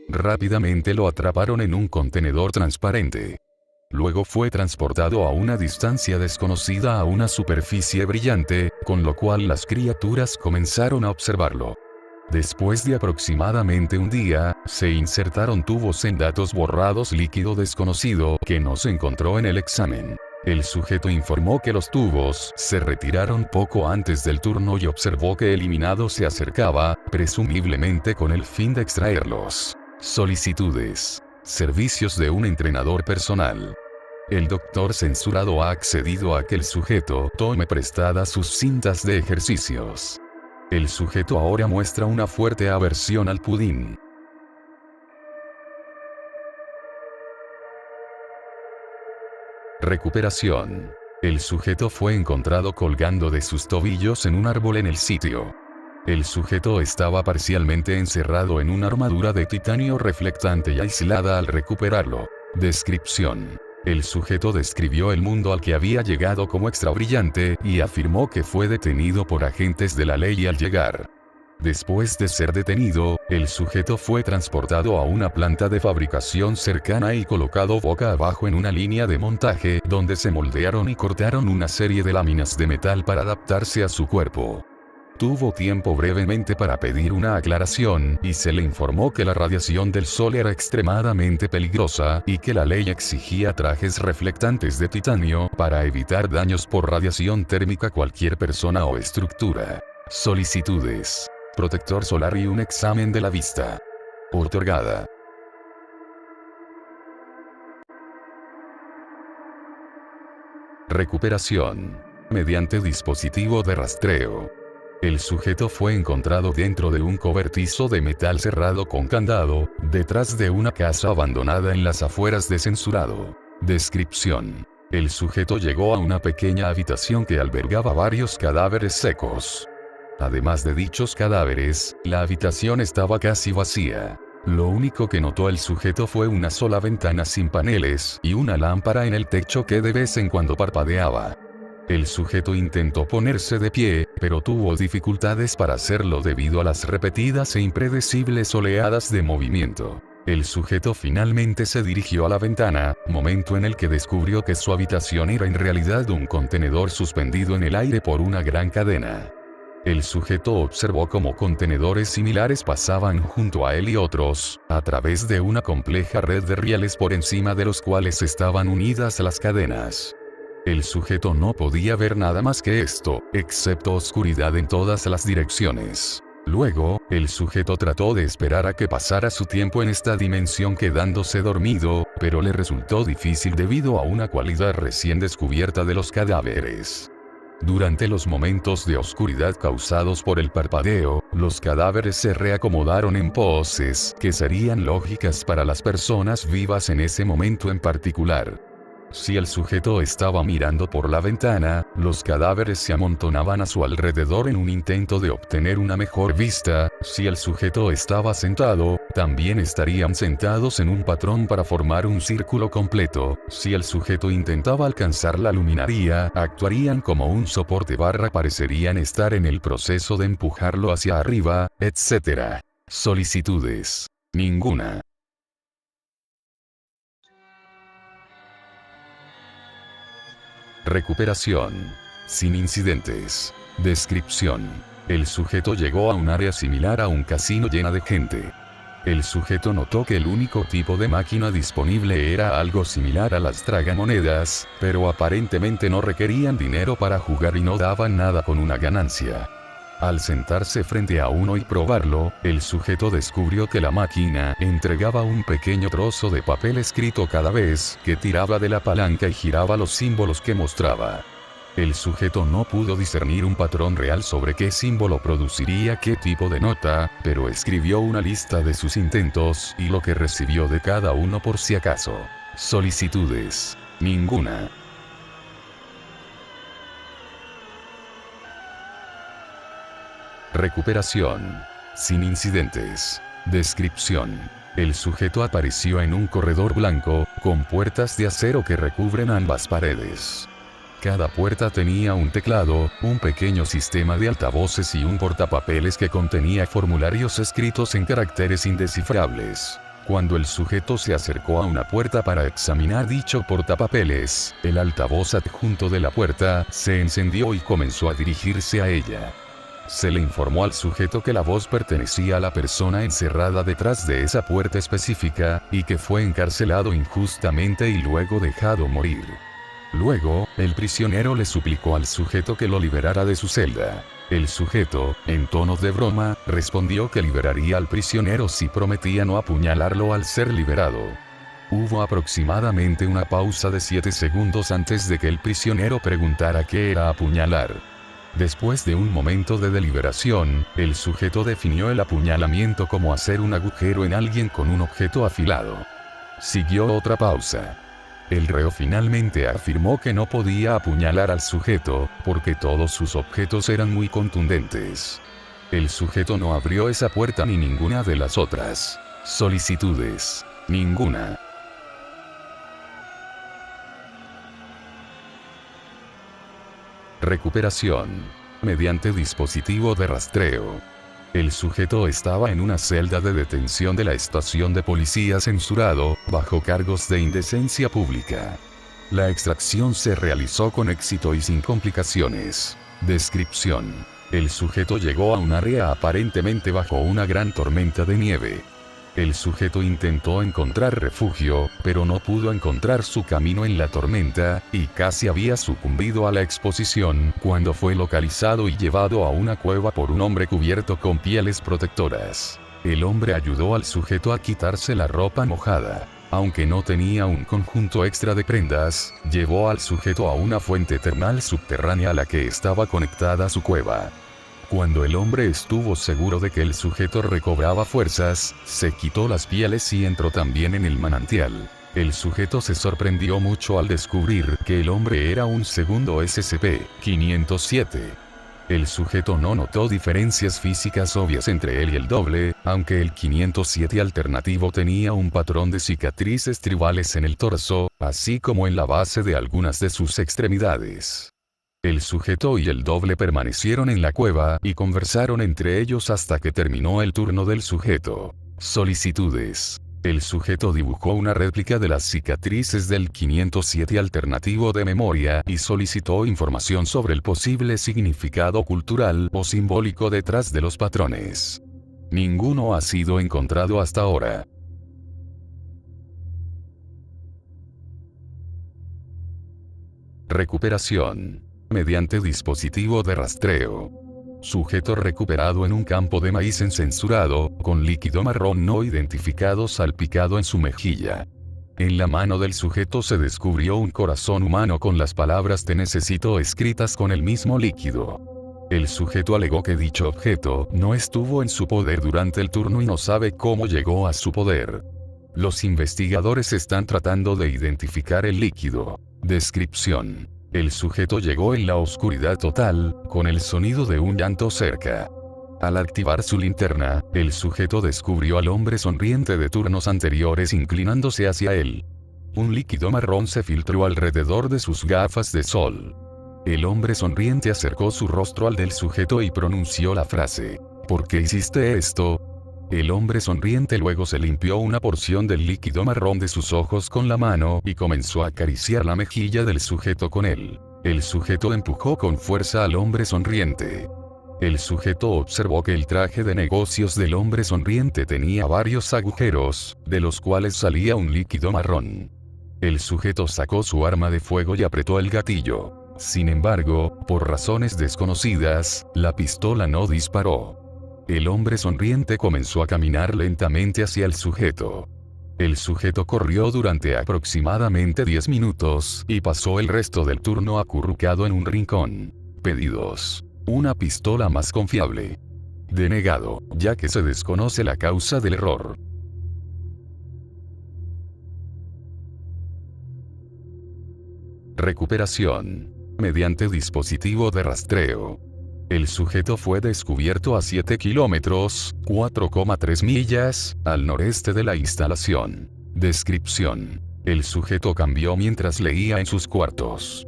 Rápidamente lo atraparon en un contenedor transparente. Luego fue transportado a una distancia desconocida a una superficie brillante, con lo cual las criaturas comenzaron a observarlo. Después de aproximadamente un día, se insertaron tubos en datos borrados líquido desconocido que no se encontró en el examen. El sujeto informó que los tubos se retiraron poco antes del turno y observó que el eliminado se acercaba, presumiblemente con el fin de extraerlos. Solicitudes. Servicios de un entrenador personal. El doctor censurado ha accedido a que el sujeto tome prestadas sus cintas de ejercicios. El sujeto ahora muestra una fuerte aversión al pudín. Recuperación. El sujeto fue encontrado colgando de sus tobillos en un árbol en el sitio. El sujeto estaba parcialmente encerrado en una armadura de titanio reflectante y aislada al recuperarlo. Descripción. El sujeto describió el mundo al que había llegado como extra brillante y afirmó que fue detenido por agentes de la ley al llegar. Después de ser detenido, el sujeto fue transportado a una planta de fabricación cercana y colocado boca abajo en una línea de montaje donde se moldearon y cortaron una serie de láminas de metal para adaptarse a su cuerpo. Tuvo tiempo brevemente para pedir una aclaración y se le informó que la radiación del sol era extremadamente peligrosa y que la ley exigía trajes reflectantes de titanio para evitar daños por radiación térmica a cualquier persona o estructura. Solicitudes. Protector solar y un examen de la vista. Otorgada. Recuperación. Mediante dispositivo de rastreo. El sujeto fue encontrado dentro de un cobertizo de metal cerrado con candado, detrás de una casa abandonada en las afueras de Censurado. Descripción. El sujeto llegó a una pequeña habitación que albergaba varios cadáveres secos. Además de dichos cadáveres, la habitación estaba casi vacía. Lo único que notó el sujeto fue una sola ventana sin paneles y una lámpara en el techo que de vez en cuando parpadeaba. El sujeto intentó ponerse de pie, pero tuvo dificultades para hacerlo debido a las repetidas e impredecibles oleadas de movimiento. El sujeto finalmente se dirigió a la ventana, momento en el que descubrió que su habitación era en realidad un contenedor suspendido en el aire por una gran cadena. El sujeto observó cómo contenedores similares pasaban junto a él y otros, a través de una compleja red de rieles por encima de los cuales estaban unidas las cadenas. El sujeto no podía ver nada más que esto, excepto oscuridad en todas las direcciones. Luego, el sujeto trató de esperar a que pasara su tiempo en esta dimensión quedándose dormido, pero le resultó difícil debido a una cualidad recién descubierta de los cadáveres. Durante los momentos de oscuridad causados por el parpadeo, los cadáveres se reacomodaron en poses que serían lógicas para las personas vivas en ese momento en particular. Si el sujeto estaba mirando por la ventana, los cadáveres se amontonaban a su alrededor en un intento de obtener una mejor vista. Si el sujeto estaba sentado, también estarían sentados en un patrón para formar un círculo completo. Si el sujeto intentaba alcanzar la luminaria, actuarían como un soporte barra parecerían estar en el proceso de empujarlo hacia arriba, etc. Solicitudes. Ninguna. Recuperación. Sin incidentes. Descripción. El sujeto llegó a un área similar a un casino llena de gente. El sujeto notó que el único tipo de máquina disponible era algo similar a las tragamonedas, pero aparentemente no requerían dinero para jugar y no daban nada con una ganancia. Al sentarse frente a uno y probarlo, el sujeto descubrió que la máquina entregaba un pequeño trozo de papel escrito cada vez que tiraba de la palanca y giraba los símbolos que mostraba. El sujeto no pudo discernir un patrón real sobre qué símbolo produciría qué tipo de nota, pero escribió una lista de sus intentos y lo que recibió de cada uno por si acaso. Solicitudes. Ninguna. Recuperación. Sin incidentes. Descripción. El sujeto apareció en un corredor blanco, con puertas de acero que recubren ambas paredes. Cada puerta tenía un teclado, un pequeño sistema de altavoces y un portapapeles que contenía formularios escritos en caracteres indescifrables. Cuando el sujeto se acercó a una puerta para examinar dicho portapapeles, el altavoz adjunto de la puerta se encendió y comenzó a dirigirse a ella. Se le informó al sujeto que la voz pertenecía a la persona encerrada detrás de esa puerta específica, y que fue encarcelado injustamente y luego dejado morir. Luego, el prisionero le suplicó al sujeto que lo liberara de su celda. El sujeto, en tono de broma, respondió que liberaría al prisionero si prometía no apuñalarlo al ser liberado. Hubo aproximadamente una pausa de 7 segundos antes de que el prisionero preguntara qué era apuñalar. Después de un momento de deliberación, el sujeto definió el apuñalamiento como hacer un agujero en alguien con un objeto afilado. Siguió otra pausa. El reo finalmente afirmó que no podía apuñalar al sujeto, porque todos sus objetos eran muy contundentes. El sujeto no abrió esa puerta ni ninguna de las otras. Solicitudes. Ninguna. Recuperación. Mediante dispositivo de rastreo. El sujeto estaba en una celda de detención de la estación de policía censurado, bajo cargos de indecencia pública. La extracción se realizó con éxito y sin complicaciones. Descripción. El sujeto llegó a un área aparentemente bajo una gran tormenta de nieve. El sujeto intentó encontrar refugio, pero no pudo encontrar su camino en la tormenta, y casi había sucumbido a la exposición, cuando fue localizado y llevado a una cueva por un hombre cubierto con pieles protectoras. El hombre ayudó al sujeto a quitarse la ropa mojada. Aunque no tenía un conjunto extra de prendas, llevó al sujeto a una fuente termal subterránea a la que estaba conectada su cueva. Cuando el hombre estuvo seguro de que el sujeto recobraba fuerzas, se quitó las pieles y entró también en el manantial. El sujeto se sorprendió mucho al descubrir que el hombre era un segundo SCP-507. El sujeto no notó diferencias físicas obvias entre él y el doble, aunque el 507 alternativo tenía un patrón de cicatrices tribales en el torso, así como en la base de algunas de sus extremidades. El sujeto y el doble permanecieron en la cueva y conversaron entre ellos hasta que terminó el turno del sujeto. Solicitudes. El sujeto dibujó una réplica de las cicatrices del 507 alternativo de memoria y solicitó información sobre el posible significado cultural o simbólico detrás de los patrones. Ninguno ha sido encontrado hasta ahora. Recuperación. Mediante dispositivo de rastreo. Sujeto recuperado en un campo de maíz encensurado, con líquido marrón no identificado salpicado en su mejilla. En la mano del sujeto se descubrió un corazón humano con las palabras "te necesito" escritas con el mismo líquido. El sujeto alegó que dicho objeto no estuvo en su poder durante el turno y no sabe cómo llegó a su poder. Los investigadores están tratando de identificar el líquido. Descripción. El sujeto llegó en la oscuridad total, con el sonido de un llanto cerca. Al activar su linterna, el sujeto descubrió al hombre sonriente de turnos anteriores inclinándose hacia él. Un líquido marrón se filtró alrededor de sus gafas de sol. El hombre sonriente acercó su rostro al del sujeto y pronunció la frase: ¿por qué hiciste esto? El hombre sonriente luego se limpió una porción del líquido marrón de sus ojos con la mano y comenzó a acariciar la mejilla del sujeto con él. El sujeto empujó con fuerza al hombre sonriente. El sujeto observó que el traje de negocios del hombre sonriente tenía varios agujeros, de los cuales salía un líquido marrón. El sujeto sacó su arma de fuego y apretó el gatillo. Sin embargo, por razones desconocidas, la pistola no disparó. El hombre sonriente comenzó a caminar lentamente hacia el sujeto. El sujeto corrió durante aproximadamente 10 minutos y pasó el resto del turno acurrucado en un rincón. Pedidos. Una pistola más confiable. Denegado, ya que se desconoce la causa del error. Recuperación. Mediante dispositivo de rastreo. El sujeto fue descubierto a 7 kilómetros, 4,3 millas, al noreste de la instalación. Descripción. El sujeto cambió mientras leía en sus cuartos.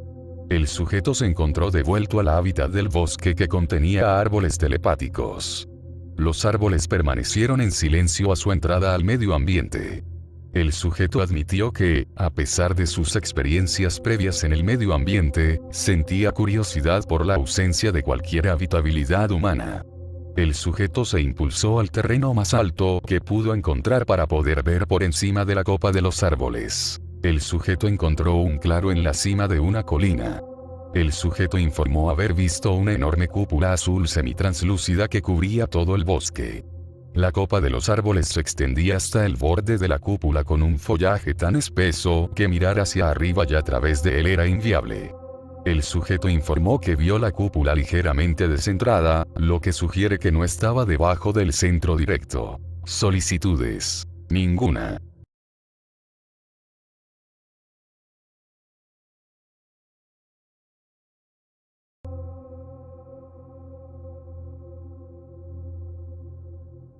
El sujeto se encontró devuelto al hábitat del bosque que contenía árboles telepáticos. Los árboles permanecieron en silencio a su entrada al medio ambiente. El sujeto admitió que, a pesar de sus experiencias previas en el medio ambiente, sentía curiosidad por la ausencia de cualquier habitabilidad humana. El sujeto se impulsó al terreno más alto que pudo encontrar para poder ver por encima de la copa de los árboles. El sujeto encontró un claro en la cima de una colina. El sujeto informó haber visto una enorme cúpula azul semitranslúcida que cubría todo el bosque. La copa de los árboles se extendía hasta el borde de la cúpula con un follaje tan espeso que mirar hacia arriba y a través de él era inviable. El sujeto informó que vio la cúpula ligeramente descentrada, lo que sugiere que no estaba debajo del centro directo. Solicitudes. Ninguna.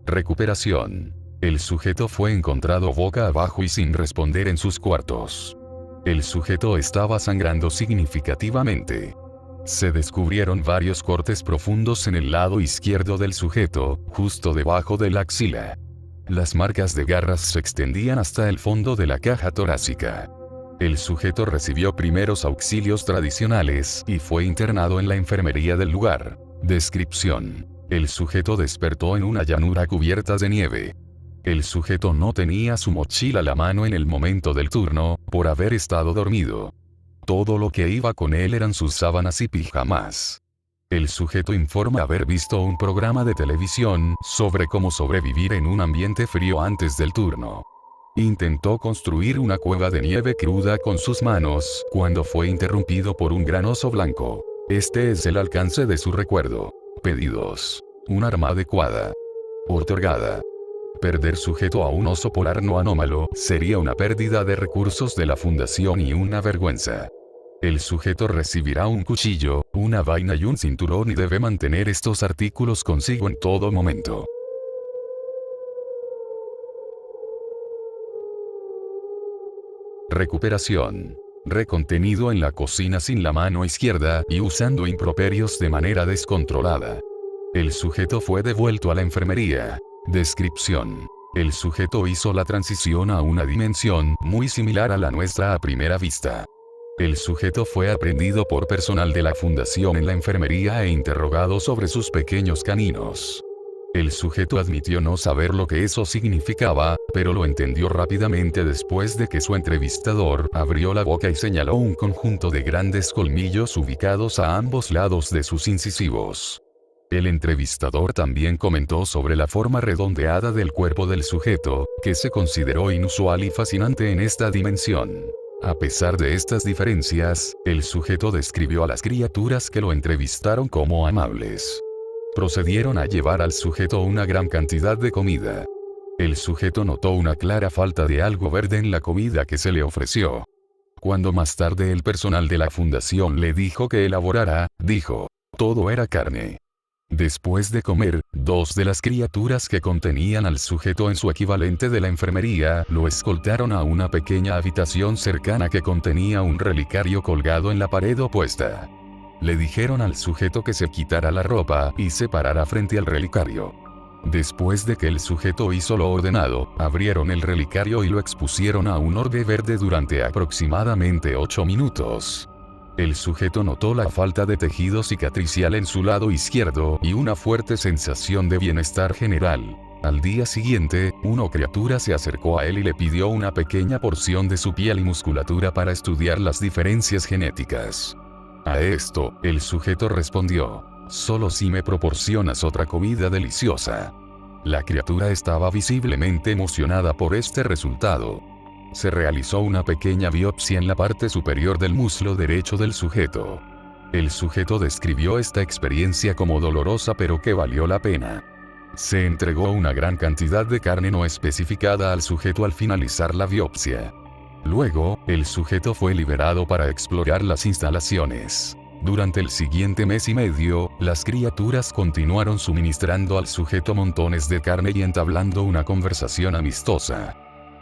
Recuperación. El sujeto fue encontrado boca abajo y sin responder en sus cuartos. El sujeto estaba sangrando significativamente. Se descubrieron varios cortes profundos en el lado izquierdo del sujeto, justo debajo de la axila. Las marcas de garras se extendían hasta el fondo de la caja torácica. El sujeto recibió primeros auxilios tradicionales y fue internado en la enfermería del lugar. Descripción. El sujeto despertó en una llanura cubierta de nieve. El sujeto no tenía su mochila a la mano en el momento del turno, por haber estado dormido. Todo lo que iba con él eran sus sábanas y pijamas. El sujeto informa haber visto un programa de televisión sobre cómo sobrevivir en un ambiente frío antes del turno. Intentó construir una cueva de nieve cruda con sus manos, cuando fue interrumpido por un gran oso blanco. Este es el alcance de su recuerdo. Pedidos. Un arma adecuada. Otorgada. Perder sujeto a un oso polar no anómalo sería una pérdida de recursos de la fundación y una vergüenza. El sujeto recibirá un cuchillo, una vaina y un cinturón y debe mantener estos artículos consigo en todo momento. Recuperación. Recontenido en la cocina sin la mano izquierda y usando improperios de manera descontrolada. El sujeto fue devuelto a la enfermería. Descripción. El sujeto hizo la transición a una dimensión muy similar a la nuestra a primera vista. El sujeto fue aprendido por personal de la fundación en la enfermería e interrogado sobre sus pequeños caninos. El sujeto admitió no saber lo que eso significaba, pero lo entendió rápidamente después de que su entrevistador abrió la boca y señaló un conjunto de grandes colmillos ubicados a ambos lados de sus incisivos. El entrevistador también comentó sobre la forma redondeada del cuerpo del sujeto, que se consideró inusual y fascinante en esta dimensión. A pesar de estas diferencias, el sujeto describió a las criaturas que lo entrevistaron como amables. Procedieron a llevar al sujeto una gran cantidad de comida. El sujeto notó una clara falta de algo verde en la comida que se le ofreció. Cuando más tarde el personal de la fundación le dijo que elaborara, dijo, todo era carne. Después de comer, dos de las criaturas que contenían al sujeto en su equivalente de la enfermería lo escoltaron a una pequeña habitación cercana que contenía un relicario colgado en la pared opuesta. Le dijeron al sujeto que se quitara la ropa y se parara frente al relicario. Después de que el sujeto hizo lo ordenado, abrieron el relicario y lo expusieron a un orbe verde durante aproximadamente 8 minutos. El sujeto notó la falta de tejido cicatricial en su lado izquierdo y una fuerte sensación de bienestar general. Al día siguiente, una criatura se acercó a él y le pidió una pequeña porción de su piel y musculatura para estudiar las diferencias genéticas. A esto, el sujeto respondió, solo si me proporcionas otra comida deliciosa. La criatura estaba visiblemente emocionada por este resultado. Se realizó una pequeña biopsia en la parte superior del muslo derecho del sujeto. El sujeto describió esta experiencia como dolorosa pero que valió la pena. Se entregó una gran cantidad de carne no especificada al sujeto al finalizar la biopsia. Luego, el sujeto fue liberado para explorar las instalaciones. Durante el siguiente mes y medio, las criaturas continuaron suministrando al sujeto montones de carne y entablando una conversación amistosa.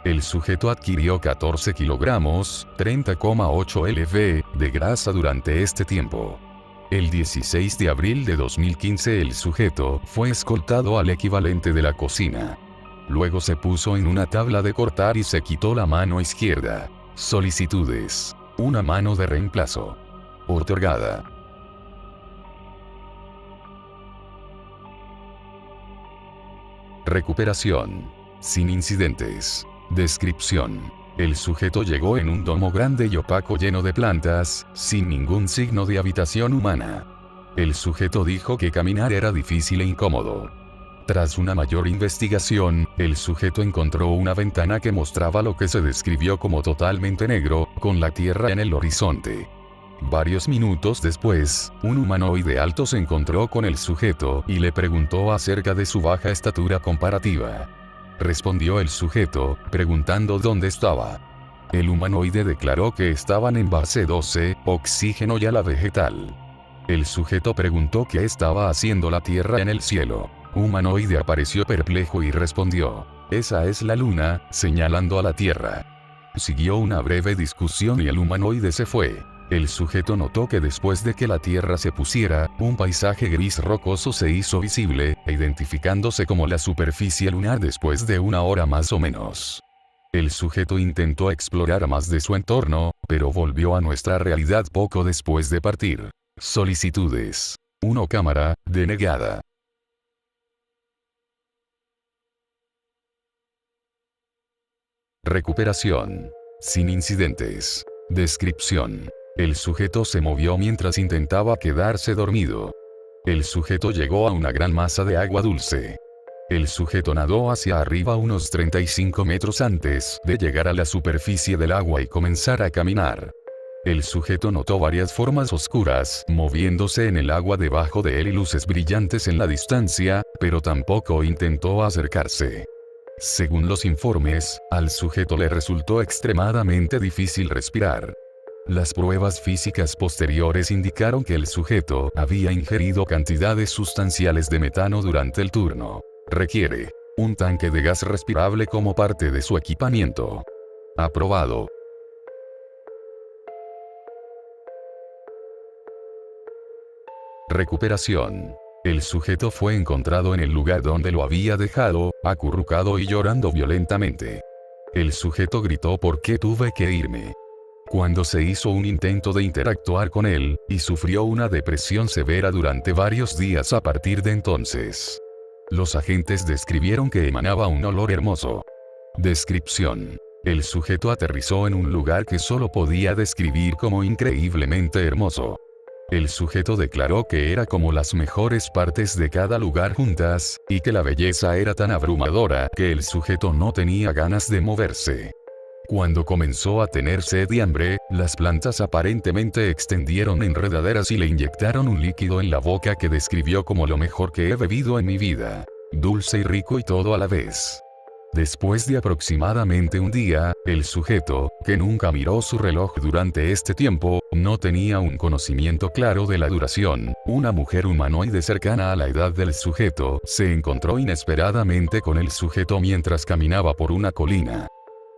El sujeto adquirió 14 kilogramos, 30,8 lb, de grasa durante este tiempo. El 16 de abril de 2015 el sujeto fue escoltado al equivalente de la cocina. Luego se puso en una tabla de cortar y se quitó la mano izquierda. Solicitudes. Una mano de reemplazo. Otorgada. Recuperación. Sin incidentes. Descripción. El sujeto llegó en un domo grande y opaco lleno de plantas, sin ningún signo de habitación humana. El sujeto dijo que caminar era difícil e incómodo. Tras una mayor investigación, el sujeto encontró una ventana que mostraba lo que se describió como totalmente negro, con la tierra en el horizonte. Varios minutos después, un humanoide alto se encontró con el sujeto y le preguntó acerca de su baja estatura comparativa. Respondió el sujeto, preguntando dónde estaba. El humanoide declaró que estaban en base 12, oxígeno y ala vegetal. El sujeto preguntó qué estaba haciendo la Tierra en el cielo. Humanoide apareció perplejo y respondió, esa es la luna, señalando a la Tierra. Siguió una breve discusión y el humanoide se fue. El sujeto notó que después de que la Tierra se pusiera, un paisaje gris rocoso se hizo visible, identificándose como la superficie lunar después de una hora más o menos. El sujeto intentó explorar más de su entorno, pero volvió a nuestra realidad poco después de partir. Solicitudes. 1 cámara, denegada. Recuperación. Sin incidentes. Descripción. El sujeto se movió mientras intentaba quedarse dormido. El sujeto llegó a una gran masa de agua dulce. El sujeto nadó hacia arriba unos 35 metros antes de llegar a la superficie del agua y comenzar a caminar. El sujeto notó varias formas oscuras moviéndose en el agua debajo de él y luces brillantes en la distancia, pero tampoco intentó acercarse. Según los informes, al sujeto le resultó extremadamente difícil respirar. Las pruebas físicas posteriores indicaron que el sujeto había ingerido cantidades sustanciales de metano durante el turno. Requiere un tanque de gas respirable como parte de su equipamiento. Aprobado. Recuperación. El sujeto fue encontrado en el lugar donde lo había dejado, acurrucado y llorando violentamente. El sujeto gritó: ¿por qué tuve que irme? Cuando se hizo un intento de interactuar con él, y sufrió una depresión severa durante varios días a partir de entonces. Los agentes describieron que emanaba un olor hermoso. Descripción. El sujeto aterrizó en un lugar que solo podía describir como increíblemente hermoso. El sujeto declaró que era como las mejores partes de cada lugar juntas, y que la belleza era tan abrumadora que el sujeto no tenía ganas de moverse. Cuando comenzó a tener sed y hambre, las plantas aparentemente extendieron enredaderas y le inyectaron un líquido en la boca que describió como lo mejor que he bebido en mi vida. Dulce y rico y todo a la vez. Después de aproximadamente un día, el sujeto, que nunca miró su reloj durante este tiempo, no tenía un conocimiento claro de la duración. Una mujer humanoide cercana a la edad del sujeto se encontró inesperadamente con el sujeto mientras caminaba por una colina.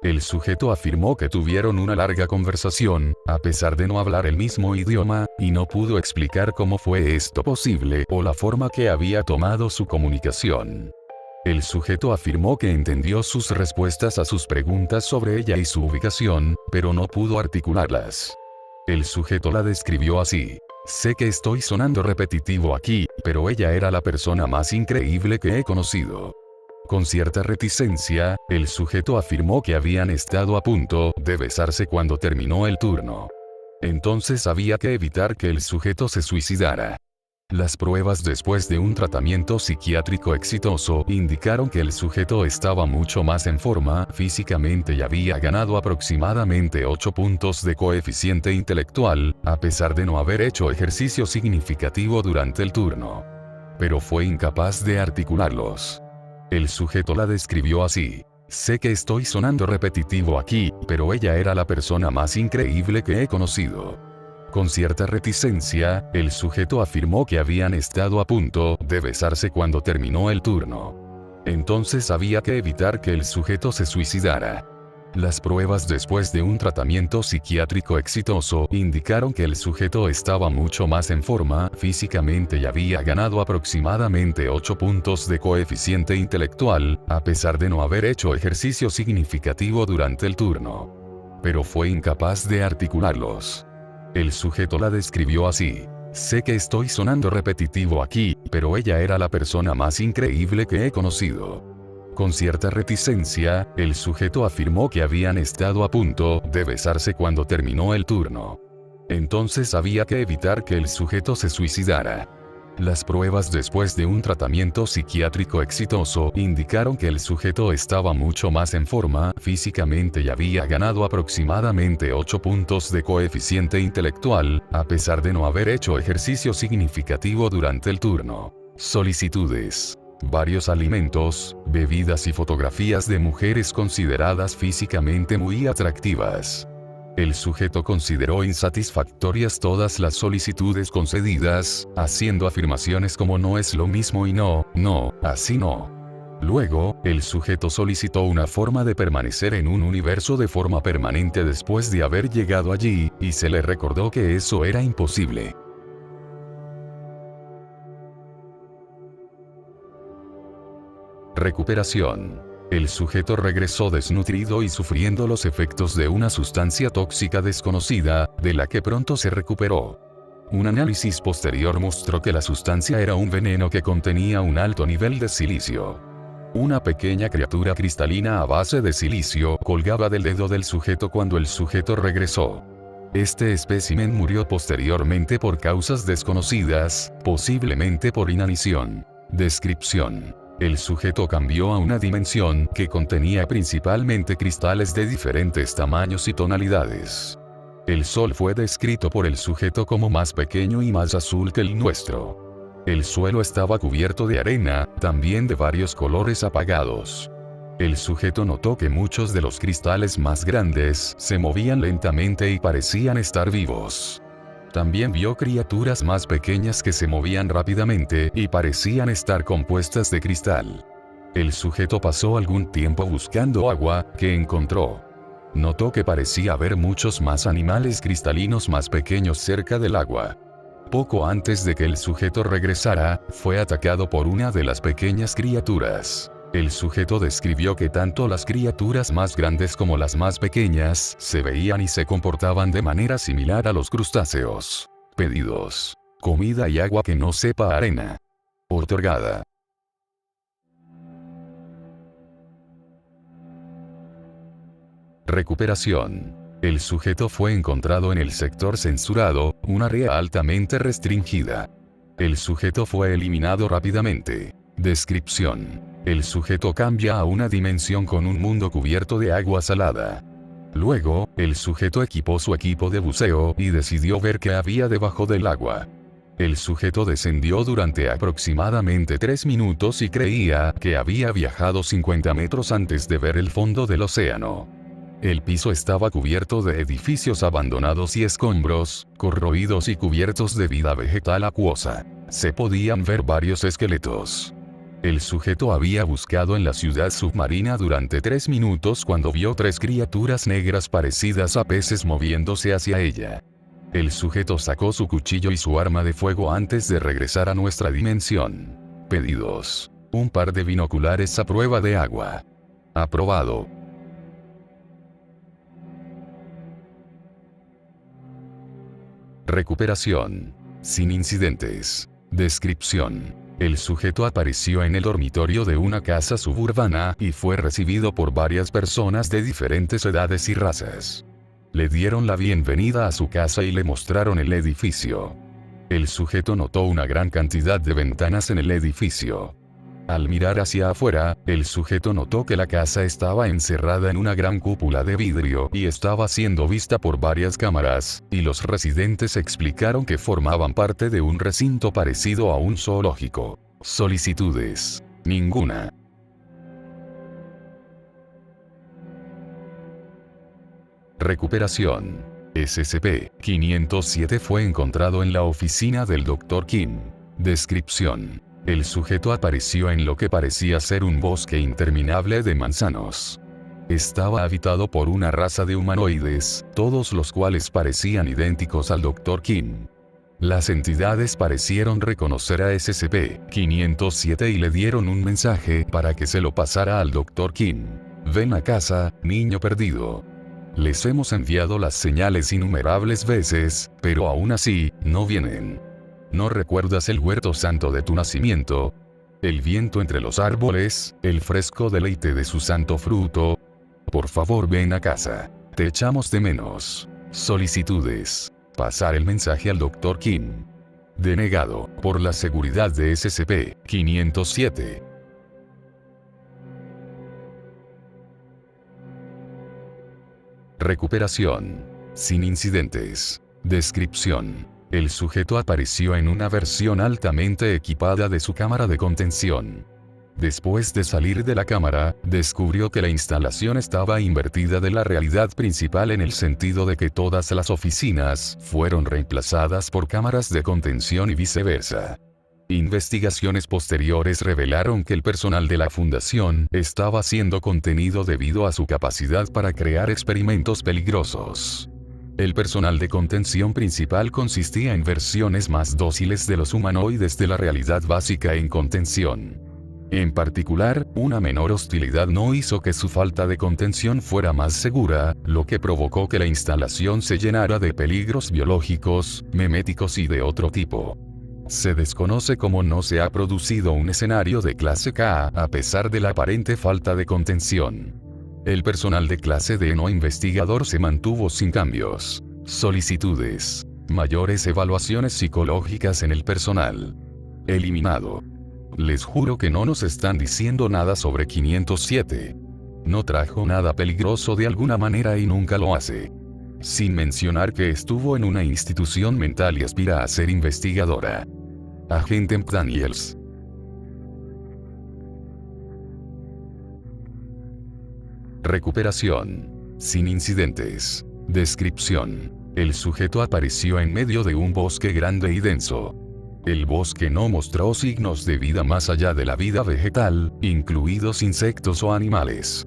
El sujeto afirmó que tuvieron una larga conversación, a pesar de no hablar el mismo idioma, y no pudo explicar cómo fue esto posible o la forma que había tomado su comunicación. El sujeto afirmó que entendió sus respuestas a sus preguntas sobre ella y su ubicación, pero no pudo articularlas. El sujeto la describió así: sé que estoy sonando repetitivo aquí, pero ella era la persona más increíble que he conocido. Con cierta reticencia, el sujeto afirmó que habían estado a punto de besarse cuando terminó el turno. Entonces había que evitar que el sujeto se suicidara. Las pruebas después de un tratamiento psiquiátrico exitoso indicaron que el sujeto estaba mucho más en forma físicamente y había ganado aproximadamente 8 puntos de coeficiente intelectual, a pesar de no haber hecho ejercicio significativo durante el turno. Pero fue incapaz de articularlos. El sujeto la describió así: sé que estoy sonando repetitivo aquí, pero ella era la persona más increíble que he conocido. Con cierta reticencia, el sujeto afirmó que habían estado a punto de besarse cuando terminó el turno. Entonces había que evitar que el sujeto se suicidara. Las pruebas después de un tratamiento psiquiátrico exitoso indicaron que el sujeto estaba mucho más en forma físicamente y había ganado aproximadamente 8 puntos de coeficiente intelectual, a pesar de no haber hecho ejercicio significativo durante el turno. Pero fue incapaz de articularlos. El sujeto la describió así: sé que estoy sonando repetitivo aquí, pero ella era la persona más increíble que he conocido. Con cierta reticencia, el sujeto afirmó que habían estado a punto de besarse cuando terminó el turno. Entonces había que evitar que el sujeto se suicidara. Las pruebas después de un tratamiento psiquiátrico exitoso indicaron que el sujeto estaba mucho más en forma físicamente y había ganado aproximadamente 8 puntos de coeficiente intelectual, a pesar de no haber hecho ejercicio significativo durante el turno. Solicitudes. Varios alimentos, bebidas y fotografías de mujeres consideradas físicamente muy atractivas. El sujeto consideró insatisfactorias todas las solicitudes concedidas, haciendo afirmaciones como no es lo mismo y no, así no. Luego, el sujeto solicitó una forma de permanecer en un universo de forma permanente después de haber llegado allí, y se le recordó que eso era imposible. Recuperación. El sujeto regresó desnutrido y sufriendo los efectos de una sustancia tóxica desconocida, de la que pronto se recuperó. Un análisis posterior mostró que la sustancia era un veneno que contenía un alto nivel de silicio. Una pequeña criatura cristalina a base de silicio colgaba del dedo del sujeto cuando el sujeto regresó. Este espécimen murió posteriormente por causas desconocidas, posiblemente por inanición. Descripción. El sujeto cambió a una dimensión que contenía principalmente cristales de diferentes tamaños y tonalidades. El sol fue descrito por el sujeto como más pequeño y más azul que el nuestro. El suelo estaba cubierto de arena, también de varios colores apagados. El sujeto notó que muchos de los cristales más grandes se movían lentamente y parecían estar vivos. También vio criaturas más pequeñas que se movían rápidamente y parecían estar compuestas de cristal. El sujeto pasó algún tiempo buscando agua, que encontró. Notó que parecía haber muchos más animales cristalinos más pequeños cerca del agua. Poco antes de que el sujeto regresara, fue atacado por una de las pequeñas criaturas. El sujeto describió que tanto las criaturas más grandes como las más pequeñas se veían y se comportaban de manera similar a los crustáceos. Pedidos: comida y agua que no sepa arena. Otorgada. Recuperación. El sujeto fue encontrado en el sector censurado, un área altamente restringida. El sujeto fue eliminado rápidamente. Descripción: el sujeto cambia a una dimensión con un mundo cubierto de agua salada. Luego, el sujeto equipó su equipo de buceo y decidió ver qué había debajo del agua. El sujeto descendió durante aproximadamente 3 minutos y creía que había viajado 50 metros antes de ver el fondo del océano. El piso estaba cubierto de edificios abandonados y escombros, corroídos y cubiertos de vida vegetal acuosa. Se podían ver varios esqueletos. El sujeto había buscado en la ciudad submarina durante 3 minutos cuando vio 3 criaturas negras parecidas a peces moviéndose hacia ella. El sujeto sacó su cuchillo y su arma de fuego antes de regresar a nuestra dimensión. Pedidos: un par de binoculares a prueba de agua. Aprobado. Recuperación. Sin incidentes. Descripción: el sujeto apareció en el dormitorio de una casa suburbana y fue recibido por varias personas de diferentes edades y razas. Le dieron la bienvenida a su casa y le mostraron el edificio. El sujeto notó una gran cantidad de ventanas en el edificio. Al mirar hacia afuera, el sujeto notó que la casa estaba encerrada en una gran cúpula de vidrio y estaba siendo vista por varias cámaras, y los residentes explicaron que formaban parte de un recinto parecido a un zoológico. Solicitudes: ninguna. Recuperación. SCP-507 fue encontrado en la oficina del Dr. Kim. Descripción: el sujeto apareció en lo que parecía ser un bosque interminable de manzanos. Estaba habitado por una raza de humanoides, todos los cuales parecían idénticos al Dr. Kim. Las entidades parecieron reconocer a SCP-507 y le dieron un mensaje para que se lo pasara al Dr. Kim. Ven a casa, niño perdido. Les hemos enviado las señales innumerables veces, pero aún así, no vienen. ¿No recuerdas el huerto santo de tu nacimiento? El viento entre los árboles, el fresco deleite de su santo fruto. Por favor, ven a casa. Te echamos de menos. Solicitudes: pasar el mensaje al Dr. Kim. Denegado, por la seguridad de SCP-507. Recuperación. Sin incidentes. Descripción: el sujeto apareció en una versión altamente equipada de su cámara de contención. Después de salir de la cámara, descubrió que la instalación estaba invertida de la realidad principal en el sentido de que todas las oficinas fueron reemplazadas por cámaras de contención y viceversa. Investigaciones posteriores revelaron que el personal de la fundación estaba siendo contenido debido a su capacidad para crear experimentos peligrosos. El personal de contención principal consistía en versiones más dóciles de los humanoides de la realidad básica en contención. En particular, una menor hostilidad no hizo que su falta de contención fuera más segura, lo que provocó que la instalación se llenara de peligros biológicos, meméticos y de otro tipo. Se desconoce cómo no se ha producido un escenario de clase K a pesar de la aparente falta de contención. El personal de clase D no investigador se mantuvo sin cambios. Solicitudes: mayores evaluaciones psicológicas en el personal. Eliminado. Les juro que no nos están diciendo nada sobre 507. No trajo nada peligroso de alguna manera y nunca lo hace. Sin mencionar que estuvo en una institución mental y aspira a ser investigadora. Agente McDaniels. Recuperación. Sin incidentes. Descripción. El sujeto apareció en medio de un bosque grande y denso. El bosque no mostró signos de vida más allá de la vida vegetal, incluidos insectos o animales.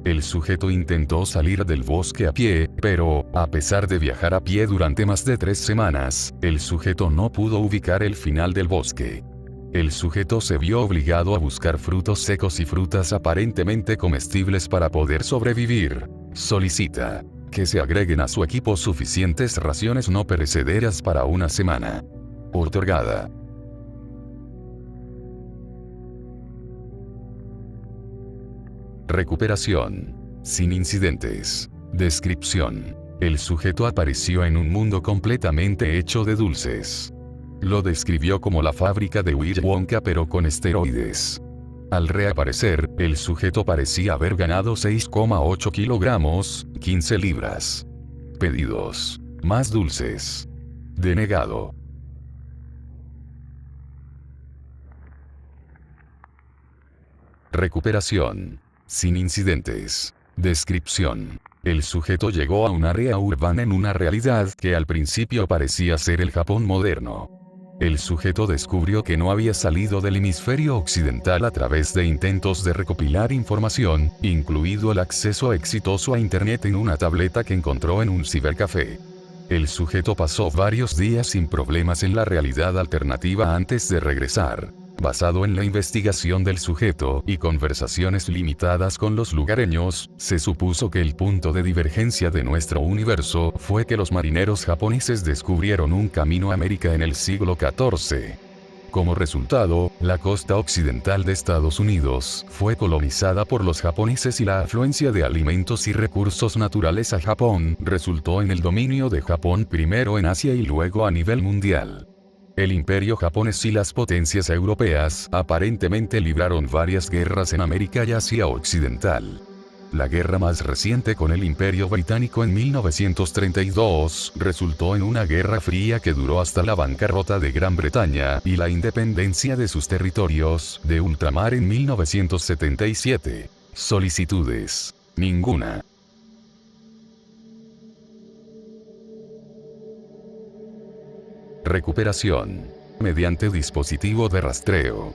El sujeto intentó salir del bosque a pie, pero, a pesar de viajar a pie durante más de 3 semanas, el sujeto no pudo ubicar el final del bosque. El sujeto se vio obligado a buscar frutos secos y frutas aparentemente comestibles para poder sobrevivir. Solicita que se agreguen a su equipo suficientes raciones no perecederas para una semana. Otorgada. Recuperación. Sin incidentes. Descripción. El sujeto apareció en un mundo completamente hecho de dulces. Lo describió como la fábrica de Willy Wonka pero con esteroides. Al reaparecer, el sujeto parecía haber ganado 6,8 kilogramos, 15 libras. Pedidos. Más dulces. Denegado. Recuperación. Sin incidentes. Descripción. El sujeto llegó a un área urbana en una realidad que al principio parecía ser el Japón moderno. El sujeto descubrió que no había salido del hemisferio occidental a través de intentos de recopilar información, incluido el acceso exitoso a Internet en una tableta que encontró en un cibercafé. El sujeto pasó varios días sin problemas en la realidad alternativa antes de regresar. Basado en la investigación del sujeto y conversaciones limitadas con los lugareños, se supuso que el punto de divergencia de nuestro universo fue que los marineros japoneses descubrieron un camino a América en el siglo XIV. Como resultado, la costa occidental de Estados Unidos fue colonizada por los japoneses y la afluencia de alimentos y recursos naturales a Japón resultó en el dominio de Japón primero en Asia y luego a nivel mundial. El imperio japonés y las potencias europeas aparentemente libraron varias guerras en América y Asia Occidental. La guerra más reciente con el Imperio Británico en 1932 resultó en una guerra fría que duró hasta la bancarrota de Gran Bretaña y la independencia de sus territorios de ultramar en 1977. Solicitudes. Ninguna. Recuperación. Mediante dispositivo de rastreo.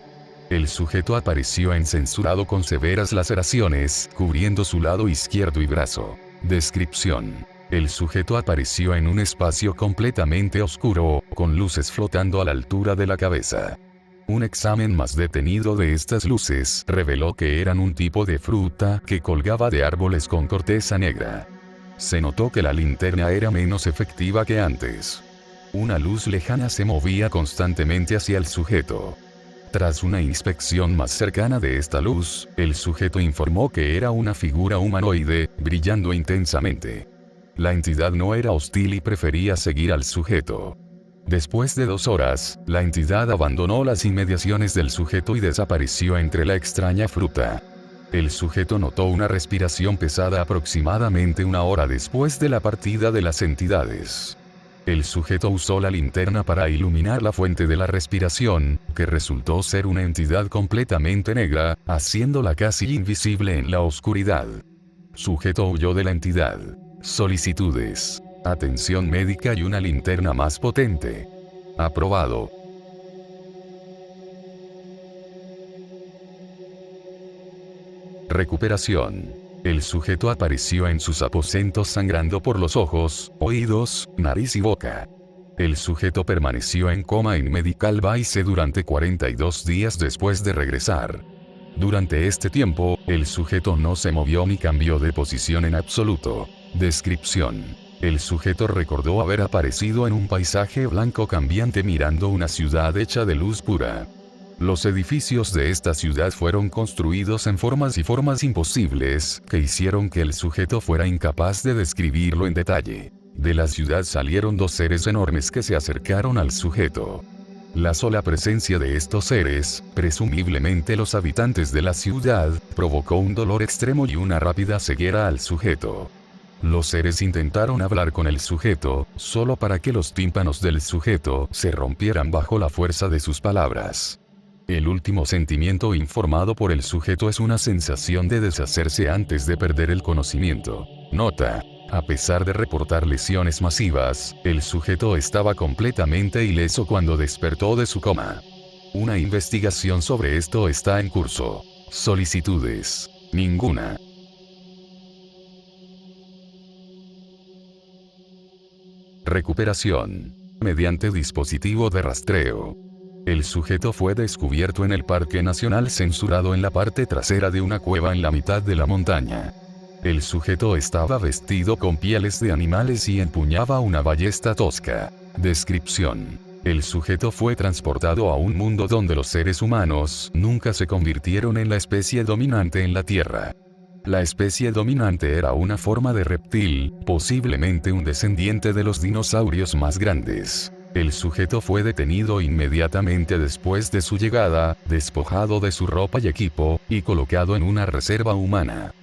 El sujeto apareció encensurado con severas laceraciones, cubriendo su lado izquierdo y brazo. Descripción. El sujeto apareció en un espacio completamente oscuro, con luces flotando a la altura de la cabeza. Un examen más detenido de estas luces reveló que eran un tipo de fruta que colgaba de árboles con corteza negra. Se notó que la linterna era menos efectiva que antes. Una luz lejana se movía constantemente hacia el sujeto. Tras una inspección más cercana de esta luz, el sujeto informó que era una figura humanoide, brillando intensamente. La entidad no era hostil y prefería seguir al sujeto. Después de 2 horas, la entidad abandonó las inmediaciones del sujeto y desapareció entre la extraña fruta. El sujeto notó una respiración pesada aproximadamente 1 hora después de la partida de las entidades. El sujeto usó la linterna para iluminar la fuente de la respiración, que resultó ser una entidad completamente negra, haciéndola casi invisible en la oscuridad. Sujeto huyó de la entidad. Solicitudes. Atención médica y una linterna más potente. Aprobado. Recuperación. El sujeto apareció en sus aposentos sangrando por los ojos, oídos, nariz y boca. El sujeto permaneció en coma en Medical Base durante 42 días después de regresar. Durante este tiempo, el sujeto no se movió ni cambió de posición en absoluto. Descripción. El sujeto recordó haber aparecido en un paisaje blanco cambiante mirando una ciudad hecha de luz pura. Los edificios de esta ciudad fueron construidos en formas y formas imposibles, que hicieron que el sujeto fuera incapaz de describirlo en detalle. De la ciudad salieron 2 seres enormes que se acercaron al sujeto. La sola presencia de estos seres, presumiblemente los habitantes de la ciudad, provocó un dolor extremo y una rápida ceguera al sujeto. Los seres intentaron hablar con el sujeto, solo para que los tímpanos del sujeto se rompieran bajo la fuerza de sus palabras. El último sentimiento informado por el sujeto es una sensación de deshacerse antes de perder el conocimiento. Nota: a pesar de reportar lesiones masivas, el sujeto estaba completamente ileso cuando despertó de su coma. Una investigación sobre esto está en curso. Solicitudes: ninguna. Recuperación. Mediante dispositivo de rastreo. El sujeto fue descubierto en el Parque Nacional censurado en la parte trasera de una cueva en la mitad de la montaña. El sujeto estaba vestido con pieles de animales y empuñaba una ballesta tosca. Descripción: el sujeto fue transportado a un mundo donde los seres humanos nunca se convirtieron en la especie dominante en la Tierra. La especie dominante era una forma de reptil, posiblemente un descendiente de los dinosaurios más grandes. El sujeto fue detenido inmediatamente después de su llegada, despojado de su ropa y equipo, y colocado en una reserva humana.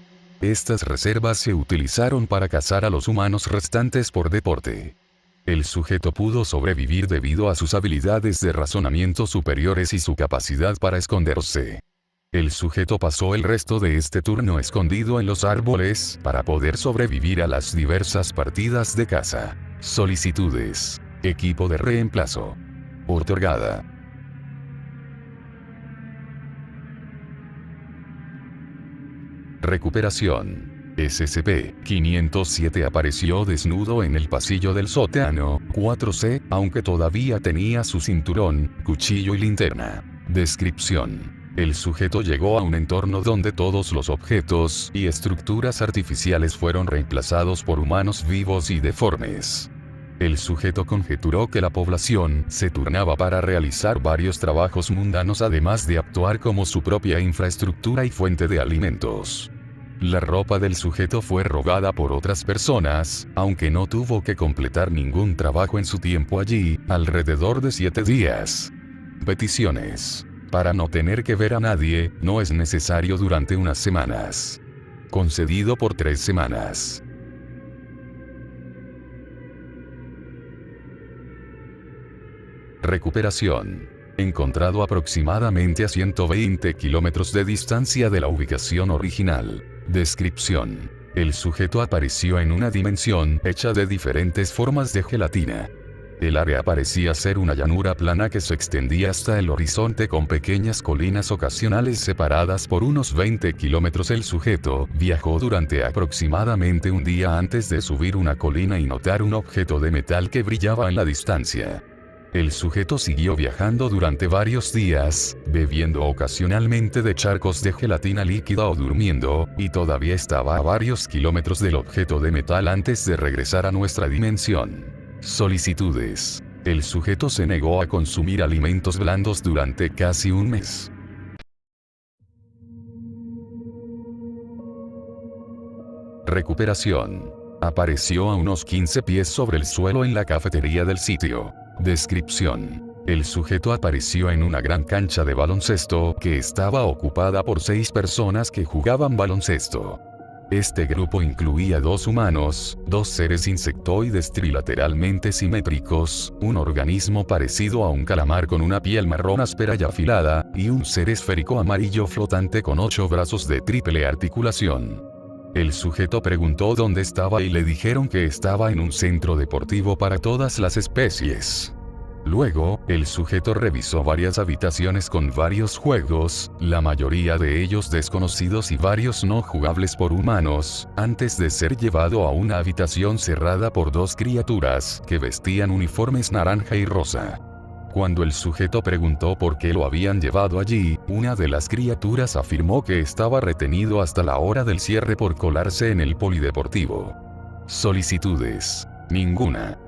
Estas reservas se utilizaron para cazar a los humanos restantes por deporte. El sujeto pudo sobrevivir debido a sus habilidades de razonamiento superiores y su capacidad para esconderse. El sujeto pasó el resto de este turno escondido en los árboles para poder sobrevivir a las diversas partidas de caza. Solicitudes: equipo de reemplazo. Otorgada. Recuperación. SCP-507 apareció desnudo en el pasillo del sótano 4C, aunque todavía tenía su cinturón, cuchillo y linterna. Descripción: el sujeto llegó a un entorno donde todos los objetos y estructuras artificiales fueron reemplazados por humanos vivos y deformes. El sujeto conjeturó que la población se turnaba para realizar varios trabajos mundanos además de actuar como su propia infraestructura y fuente de alimentos. La ropa del sujeto fue robada por otras personas, aunque no tuvo que completar ningún trabajo en su tiempo allí, alrededor de 7 días. Peticiones: para no tener que ver a nadie, no es necesario durante unas semanas. Concedido por 3 semanas. Recuperación. Encontrado aproximadamente a 120 kilómetros de distancia de la ubicación original. Descripción: el sujeto apareció en una dimensión hecha de diferentes formas de gelatina. El área parecía ser una llanura plana que se extendía hasta el horizonte con pequeñas colinas ocasionales separadas por unos 20 kilómetros. El sujeto viajó durante aproximadamente un día antes de subir una colina y notar un objeto de metal que brillaba en la distancia. El sujeto siguió viajando durante varios días, bebiendo ocasionalmente de charcos de gelatina líquida o durmiendo, y todavía estaba a varios kilómetros del objeto de metal antes de regresar a nuestra dimensión. Solicitudes: el sujeto se negó a consumir alimentos blandos durante casi un mes. Recuperación. Apareció a unos 15 pies sobre el suelo en la cafetería del sitio. Descripción: el sujeto apareció en una gran cancha de baloncesto que estaba ocupada por 6 personas que jugaban baloncesto. Este grupo incluía 2 humanos, 2 seres insectoides trilateralmente simétricos, un organismo parecido a un calamar con una piel marrón áspera y afilada, y un ser esférico amarillo flotante con 8 brazos de triple articulación. El sujeto preguntó dónde estaba y le dijeron que estaba en un centro deportivo para todas las especies. Luego, el sujeto revisó varias habitaciones con varios juegos, la mayoría de ellos desconocidos y varios no jugables por humanos, antes de ser llevado a una habitación cerrada por 2 criaturas que vestían uniformes naranja y rosa. Cuando el sujeto preguntó por qué lo habían llevado allí, una de las criaturas afirmó que estaba retenido hasta la hora del cierre por colarse en el polideportivo. Solicitudes: ninguna.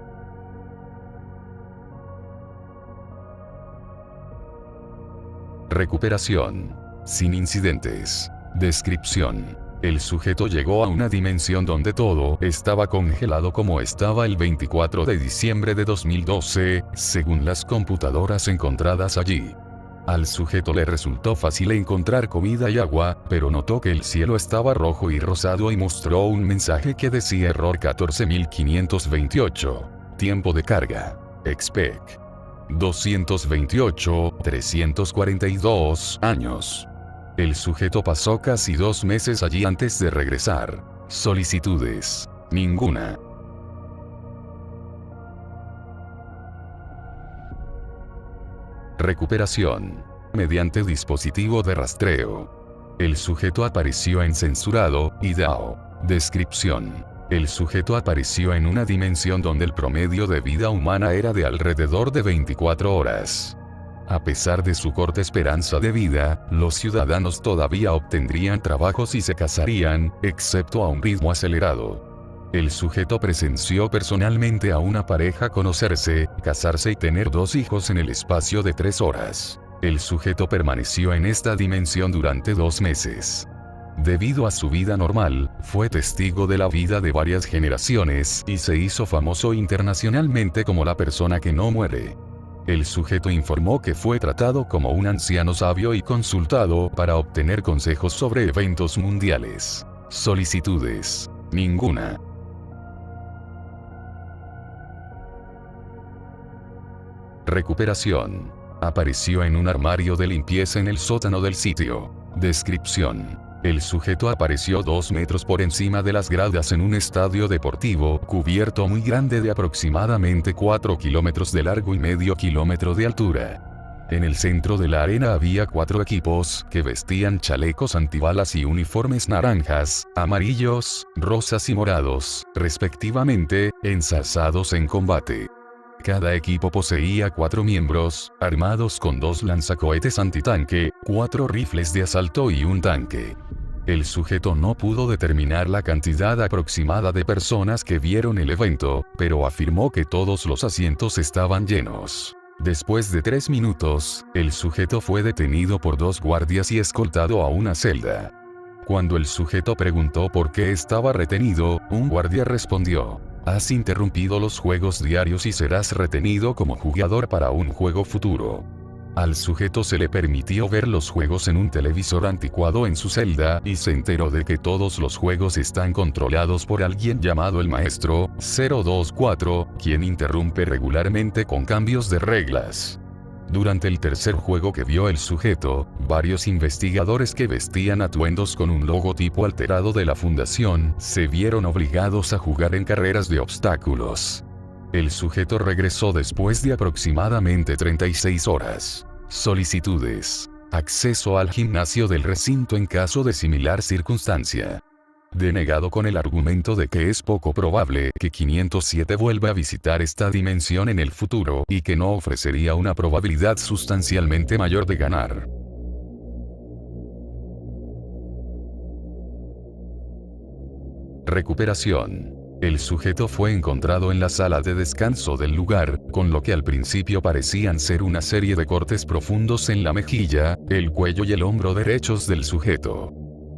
Recuperación. Sin incidentes. Descripción: el sujeto llegó a una dimensión donde todo estaba congelado como estaba el 24 de diciembre de 2012, según las computadoras encontradas allí. Al sujeto le resultó fácil encontrar comida y agua, pero notó que el cielo estaba rojo y rosado y mostró un mensaje que decía error 14528. Tiempo de carga. Expect. 228, 342 años. El sujeto pasó casi 2 meses allí antes de regresar. Solicitudes: ninguna. Recuperación: mediante dispositivo de rastreo. El sujeto apareció en censurado, IDAO. Descripción: el sujeto apareció en una dimensión donde el promedio de vida humana era de alrededor de 24 horas. A pesar de su corta esperanza de vida, los ciudadanos todavía obtendrían trabajos y se casarían, excepto a un ritmo acelerado. El sujeto presenció personalmente a una pareja conocerse, casarse y tener 2 hijos en el espacio de 3 horas. El sujeto permaneció en esta dimensión durante 2 meses. Debido a su vida normal, fue testigo de la vida de varias generaciones y se hizo famoso internacionalmente como la persona que no muere. El sujeto informó que fue tratado como un anciano sabio y consultado para obtener consejos sobre eventos mundiales. Solicitudes: ninguna. Recuperación: apareció en un armario de limpieza en el sótano del sitio. Descripción: el sujeto apareció 2 metros por encima de las gradas en un estadio deportivo cubierto muy grande de aproximadamente 4 kilómetros de largo y medio kilómetro de altura. En el centro de la arena había 4 equipos que vestían chalecos antibalas y uniformes naranjas, amarillos, rosas y morados, respectivamente, enzarzados en combate. Cada equipo poseía 4 miembros, armados con 2 lanzacohetes antitanque, 4 rifles de asalto y un tanque. El sujeto no pudo determinar la cantidad aproximada de personas que vieron el evento, pero afirmó que todos los asientos estaban llenos. Después de 3 minutos, el sujeto fue detenido por 2 guardias y escoltado a una celda. Cuando el sujeto preguntó por qué estaba retenido, un guardia respondió: has interrumpido los juegos diarios y serás retenido como jugador para un juego futuro. Al sujeto se le permitió ver los juegos en un televisor anticuado en su celda y se enteró de que todos los juegos están controlados por alguien llamado el Maestro 024, quien interrumpe regularmente con cambios de reglas. Durante el tercer juego que vio el sujeto, varios investigadores que vestían atuendos con un logotipo alterado de la fundación se vieron obligados a jugar en carreras de obstáculos. El sujeto regresó después de aproximadamente 36 horas. Solicitudes: acceso al gimnasio del recinto en caso de similar circunstancia. Denegado con el argumento de que es poco probable que 507 vuelva a visitar esta dimensión en el futuro y que no ofrecería una probabilidad sustancialmente mayor de ganar. Recuperación: el sujeto fue encontrado en la sala de descanso del lugar, con lo que al principio parecían ser una serie de cortes profundos en la mejilla, el cuello y el hombro derechos del sujeto.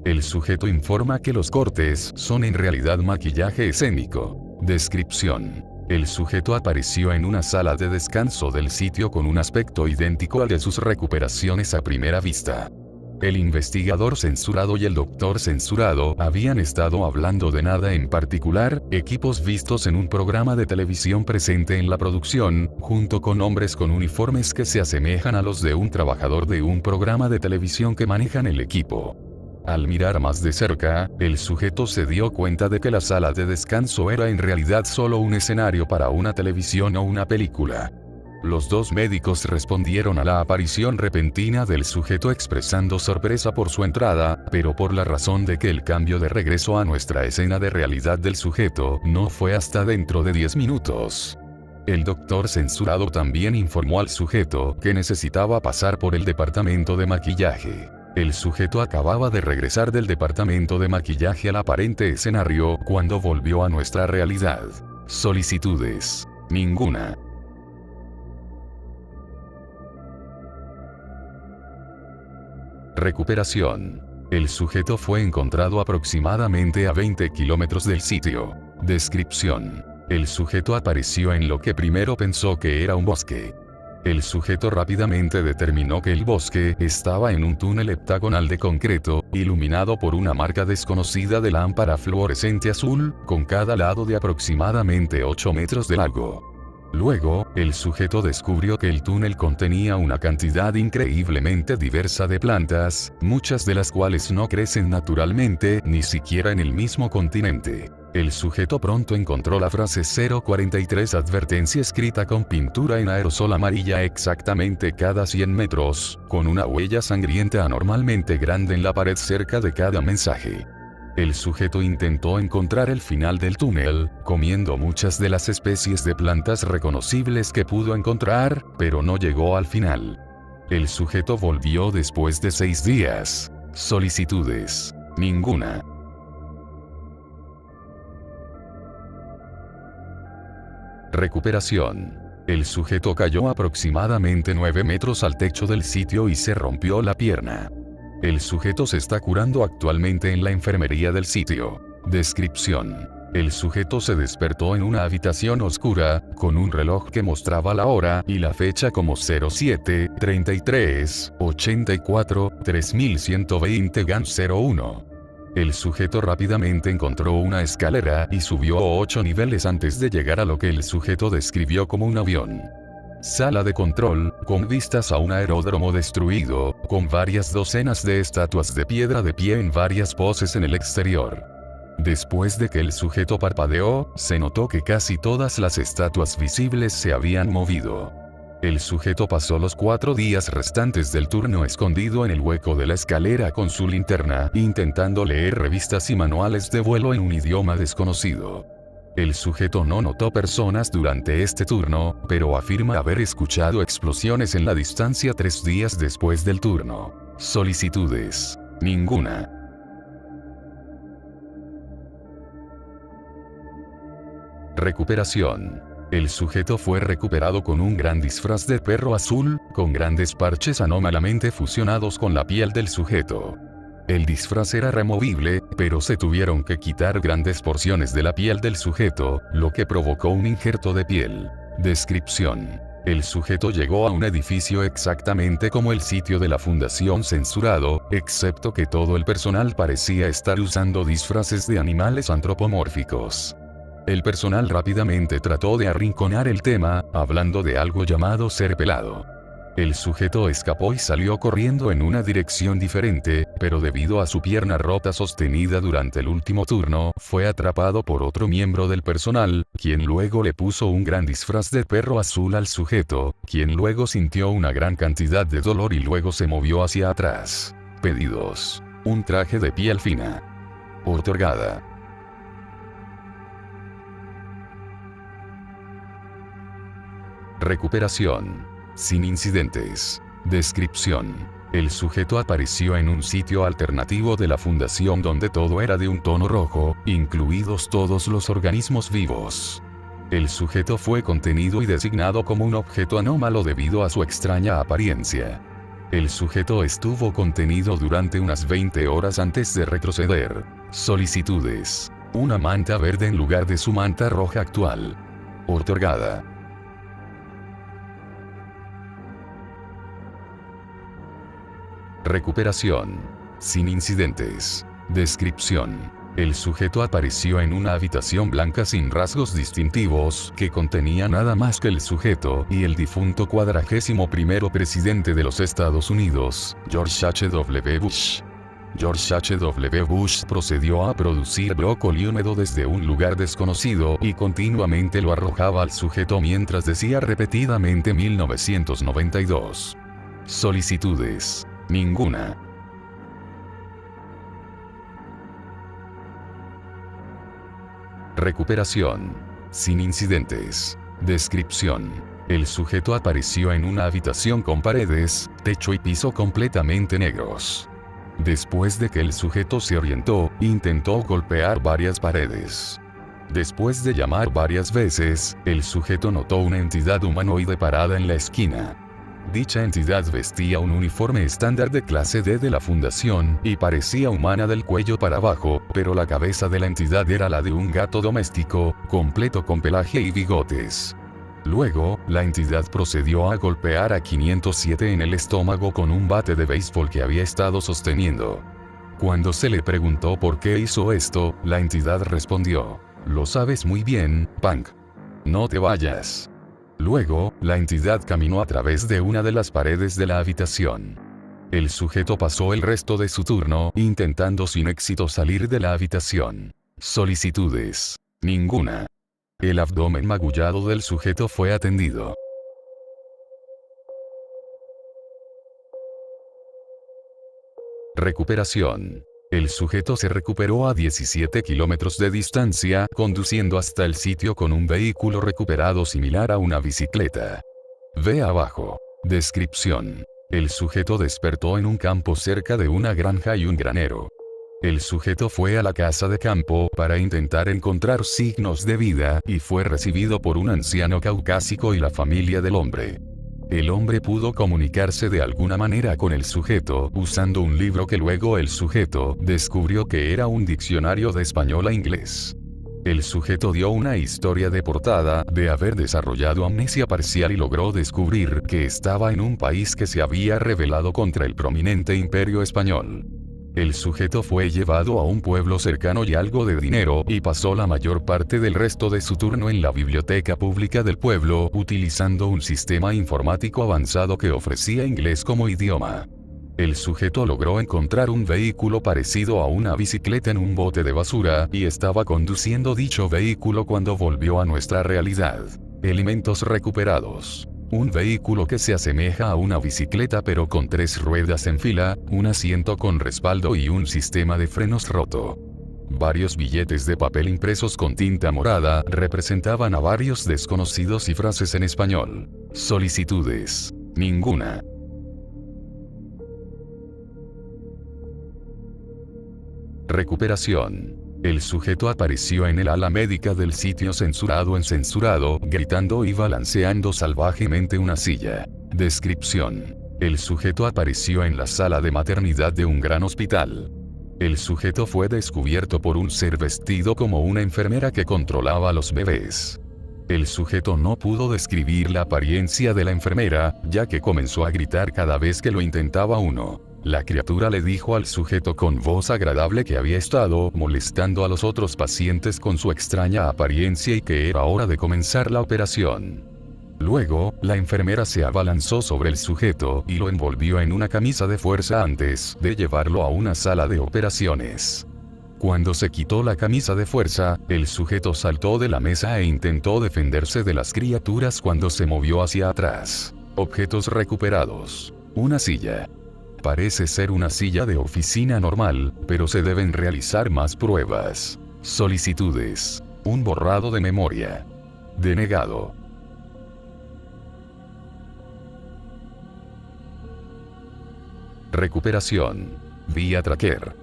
El sujeto informa que los cortes son en realidad maquillaje escénico. Descripción: el sujeto apareció en una sala de descanso del sitio con un aspecto idéntico al de sus recuperaciones a primera vista. El investigador censurado y el doctor censurado habían estado hablando de nada en particular, equipos vistos en un programa de televisión presente en la producción, junto con hombres con uniformes que se asemejan a los de un trabajador de un programa de televisión que manejan el equipo. Al mirar más de cerca, el sujeto se dio cuenta de que la sala de descanso era en realidad solo un escenario para una televisión o una película. Los 2 médicos respondieron a la aparición repentina del sujeto expresando sorpresa por su entrada, pero por la razón de que el cambio de regreso a nuestra escena de realidad del sujeto no fue hasta dentro de 10 minutos. El doctor censurado también informó al sujeto que necesitaba pasar por el departamento de maquillaje. El sujeto acababa de regresar del departamento de maquillaje al aparente escenario cuando volvió a nuestra realidad. Solicitudes: ninguna. Recuperación: el sujeto fue encontrado aproximadamente a 20 kilómetros del sitio. Descripción: el sujeto apareció en lo que primero pensó que era un bosque. El sujeto rápidamente determinó que el bosque estaba en un túnel heptagonal de concreto, iluminado por una marca desconocida de lámpara fluorescente azul, con cada lado de aproximadamente 8 metros de largo. Luego, el sujeto descubrió que el túnel contenía una cantidad increíblemente diversa de plantas, muchas de las cuales no crecen naturalmente, ni siquiera en el mismo continente. El sujeto pronto encontró la frase 043 advertencia escrita con pintura en aerosol amarilla exactamente cada 100 metros, con una huella sangrienta anormalmente grande en la pared cerca de cada mensaje. El sujeto intentó encontrar el final del túnel, comiendo muchas de las especies de plantas reconocibles que pudo encontrar, pero no llegó al final. El sujeto volvió después de 6 días. Solicitudes: ninguna. Recuperación. El sujeto cayó aproximadamente 9 metros al techo del sitio y se rompió la pierna. El sujeto se está curando actualmente en la enfermería del sitio. Descripción: el sujeto se despertó en una habitación oscura, con un reloj que mostraba la hora y la fecha como 07, 33, 84, 3120-01. El sujeto rápidamente encontró una escalera y subió 8 niveles antes de llegar a lo que el sujeto describió como un avión. Sala de control, con vistas a un aeródromo destruido, con varias docenas de estatuas de piedra de pie en varias poses en el exterior. Después de que el sujeto parpadeó, se notó que casi todas las estatuas visibles se habían movido. El sujeto pasó los 4 días restantes del turno escondido en el hueco de la escalera con su linterna, intentando leer revistas y manuales de vuelo en un idioma desconocido. El sujeto no notó personas durante este turno, pero afirma haber escuchado explosiones en la distancia 3 días después del turno. Solicitudes: ninguna. Recuperación. El sujeto fue recuperado con un gran disfraz de perro azul, con grandes parches anómalamente fusionados con la piel del sujeto. El disfraz era removible, pero se tuvieron que quitar grandes porciones de la piel del sujeto, lo que provocó un injerto de piel. Descripción: el sujeto llegó a un edificio exactamente como el sitio de la fundación censurado, excepto que todo el personal parecía estar usando disfraces de animales antropomórficos. El personal rápidamente trató de arrinconar el tema, hablando de algo llamado ser pelado. El sujeto escapó y salió corriendo en una dirección diferente, pero debido a su pierna rota sostenida durante el último turno, fue atrapado por otro miembro del personal, quien luego le puso un gran disfraz de perro azul al sujeto, quien luego sintió una gran cantidad de dolor y luego se movió hacia atrás. Pedidos: un traje de piel fina. Otorgada. Recuperación. Sin incidentes. Descripción: el sujeto apareció en un sitio alternativo de la fundación donde todo era de un tono rojo, incluidos todos los organismos vivos. El sujeto fue contenido y designado como un objeto anómalo debido a su extraña apariencia. El sujeto estuvo contenido durante unas 20 horas antes de retroceder. Solicitudes: una manta verde en lugar de su manta roja actual. Otorgada. Recuperación. Sin incidentes. Descripción: el sujeto apareció en una habitación blanca sin rasgos distintivos, que contenía nada más que el sujeto y el difunto 41º presidente de los Estados Unidos, George H.W. Bush. George H.W. Bush procedió a producir brócoli húmedo desde un lugar desconocido y continuamente lo arrojaba al sujeto mientras decía repetidamente 1992. Solicitudes: ninguna. Recuperación. Sin incidentes. Descripción: el sujeto apareció en una habitación con paredes, techo y piso completamente negros. Después de que el sujeto se orientó, intentó golpear varias paredes. Después de llamar varias veces, el sujeto notó una entidad humanoide parada en la esquina. Dicha entidad vestía un uniforme estándar de clase D de la fundación y parecía humana del cuello para abajo, pero la cabeza de la entidad era la de un gato doméstico, completo con pelaje y bigotes. Luego, la entidad procedió a golpear a 507 en el estómago con un bate de béisbol que había estado sosteniendo. Cuando se le preguntó por qué hizo esto, la entidad respondió: "Lo sabes muy bien, Punk. No te vayas". Luego, la entidad caminó a través de una de las paredes de la habitación. El sujeto pasó el resto de su turno intentando sin éxito salir de la habitación. Solicitudes. Ninguna. El abdomen magullado del sujeto fue atendido. Recuperación. El sujeto se recuperó a 17 kilómetros de distancia, conduciendo hasta el sitio con un vehículo recuperado similar a una bicicleta. Ve abajo. Descripción. El sujeto despertó en un campo cerca de una granja y un granero. El sujeto fue a la casa de campo para intentar encontrar signos de vida y fue recibido por un anciano caucásico y la familia del hombre. El hombre pudo comunicarse de alguna manera con el sujeto usando un libro que luego el sujeto descubrió que era un diccionario de español a inglés. El sujeto dio una historia de portada de haber desarrollado amnesia parcial y logró descubrir que estaba en un país que se había rebelado contra el prominente imperio español. El sujeto fue llevado a un pueblo cercano y algo de dinero y pasó la mayor parte del resto de su turno en la biblioteca pública del pueblo utilizando un sistema informático avanzado que ofrecía inglés como idioma. El sujeto logró encontrar un vehículo parecido a una bicicleta en un bote de basura y estaba conduciendo dicho vehículo cuando volvió a nuestra realidad. Elementos recuperados. Un vehículo que se asemeja a una bicicleta pero con 3 ruedas en fila, un asiento con respaldo y un sistema de frenos roto. Varios billetes de papel impresos con tinta morada representaban a varios desconocidos y frases en español. Solicitudes. Ninguna. Recuperación. El sujeto apareció en el ala médica del sitio censurado en censurado, gritando y balanceando salvajemente una silla. Descripción. El sujeto apareció en la sala de maternidad de un gran hospital. El sujeto fue descubierto por un ser vestido como una enfermera que controlaba a los bebés. El sujeto no pudo describir la apariencia de la enfermera, ya que comenzó a gritar cada vez que lo intentaba uno. La criatura le dijo al sujeto con voz agradable que había estado molestando a los otros pacientes con su extraña apariencia y que era hora de comenzar la operación. Luego, la enfermera se abalanzó sobre el sujeto y lo envolvió en una camisa de fuerza antes de llevarlo a una sala de operaciones. Cuando se quitó la camisa de fuerza, el sujeto saltó de la mesa e intentó defenderse de las criaturas cuando se movió hacia atrás. Objetos recuperados. Una silla. Parece ser una silla de oficina normal, pero se deben realizar más pruebas. Solicitudes. Un borrado de memoria. Denegado. Recuperación. Vía tracker.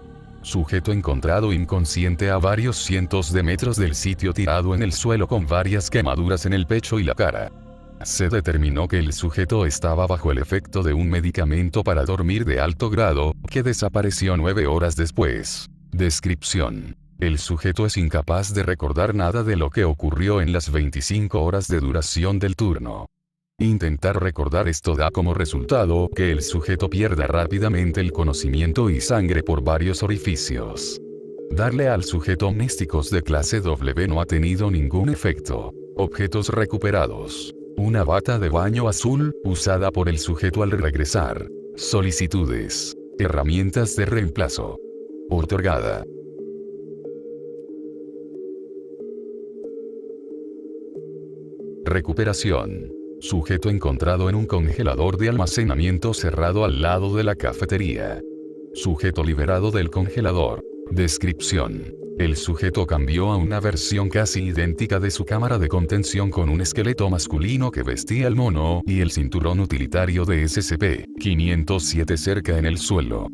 Sujeto encontrado inconsciente a varios cientos de metros del sitio tirado en el suelo con varias quemaduras en el pecho y la cara. Se determinó que el sujeto estaba bajo el efecto de un medicamento para dormir de alto grado, que desapareció 9 horas después. Descripción. El sujeto es incapaz de recordar nada de lo que ocurrió en las 25 horas de duración del turno. Intentar recordar esto da como resultado que el sujeto pierda rápidamente el conocimiento y sangre por varios orificios. Darle al sujeto amnésticos de clase W no ha tenido ningún efecto. Objetos recuperados. Una bata de baño azul, usada por el sujeto al regresar. Solicitudes. Herramientas de reemplazo. Otorgada. Recuperación. Sujeto encontrado en un congelador de almacenamiento cerrado al lado de la cafetería. Sujeto liberado del congelador. Descripción. El sujeto cambió a una versión casi idéntica de su cámara de contención con un esqueleto masculino que vestía el mono y el cinturón utilitario de SCP-507 cerca en el suelo.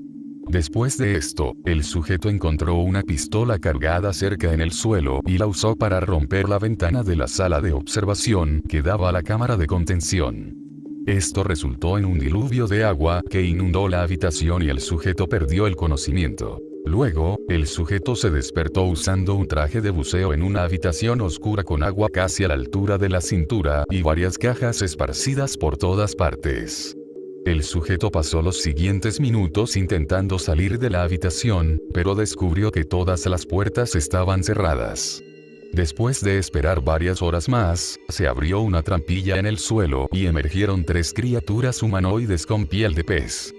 Después de esto, el sujeto encontró una pistola cargada cerca en el suelo y la usó para romper la ventana de la sala de observación que daba a la cámara de contención. Esto resultó en un diluvio de agua que inundó la habitación y el sujeto perdió el conocimiento. Luego, el sujeto se despertó usando un traje de buceo en una habitación oscura con agua casi a la altura de la cintura y varias cajas esparcidas por todas partes. El sujeto pasó los siguientes minutos intentando salir de la habitación, pero descubrió que todas las puertas estaban cerradas. Después de esperar varias horas más, se abrió una trampilla en el suelo y emergieron 3 criaturas humanoides con piel de pez.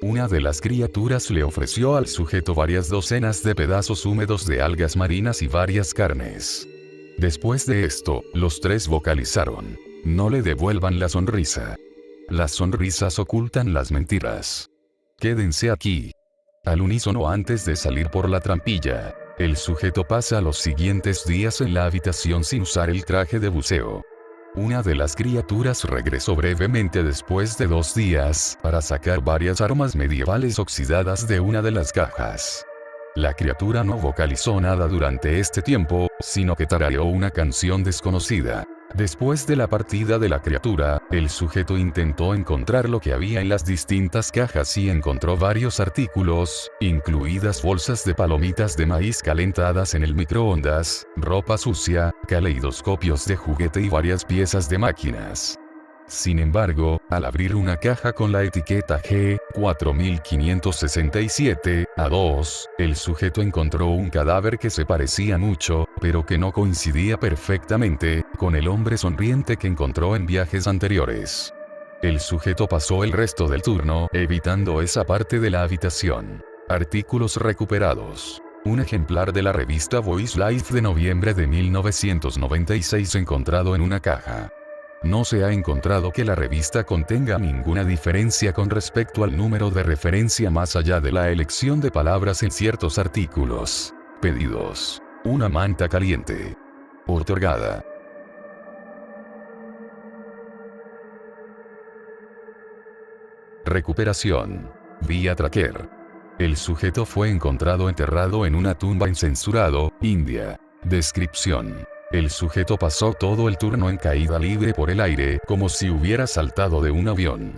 Una de las criaturas le ofreció al sujeto varias docenas de pedazos húmedos de algas marinas y varias carnes. Después de esto, los 3 vocalizaron: no le devuelvan la sonrisa. Las sonrisas ocultan las mentiras. Quédense aquí. Al unísono antes de salir por la trampilla, el sujeto pasa los siguientes días en la habitación sin usar el traje de buceo. Una de las criaturas regresó brevemente después de 2 días para sacar varias armas medievales oxidadas de una de las cajas. La criatura no vocalizó nada durante este tiempo, sino que tarareó una canción desconocida. Después de la partida de la criatura, el sujeto intentó encontrar lo que había en las distintas cajas y encontró varios artículos, incluidas bolsas de palomitas de maíz calentadas en el microondas, ropa sucia, caleidoscopios de juguete y varias piezas de máquinas. Sin embargo, al abrir una caja con la etiqueta G4567-A2, el sujeto encontró un cadáver que se parecía mucho, pero que no coincidía perfectamente, con el hombre sonriente que encontró en viajes anteriores. El sujeto pasó el resto del turno, evitando esa parte de la habitación. Artículos recuperados. Un ejemplar de la revista Voice Life de noviembre de 1996 encontrado en una caja. No se ha encontrado que la revista contenga ninguna diferencia con respecto al número de referencia más allá de la elección de palabras en ciertos artículos. Pedidos. Una manta caliente. Otorgada. Recuperación. Vía tracker. El sujeto fue encontrado enterrado en una tumba en Censurado, India. Descripción. El sujeto pasó todo el turno en caída libre por el aire, como si hubiera saltado de un avión.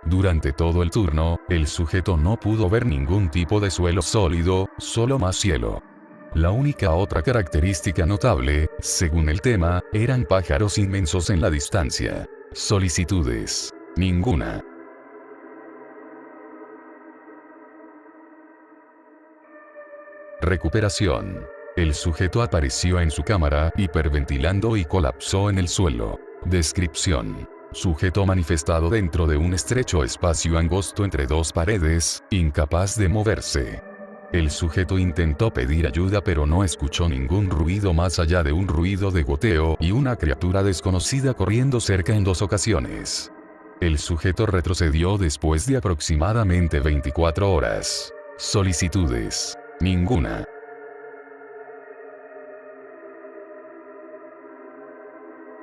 Durante todo el turno, el sujeto no pudo ver ningún tipo de suelo sólido, solo más cielo. La única otra característica notable, según el tema, eran pájaros inmensos en la distancia. Solicitudes. Ninguna. Recuperación. El sujeto apareció en su cámara, hiperventilando y colapsó en el suelo. Descripción. Sujeto manifestado dentro de un estrecho espacio angosto entre 2 paredes, incapaz de moverse. El sujeto intentó pedir ayuda pero no escuchó ningún ruido más allá de un ruido de goteo y una criatura desconocida corriendo cerca en 2 ocasiones. El sujeto retrocedió después de aproximadamente 24 horas. Solicitudes. Ninguna.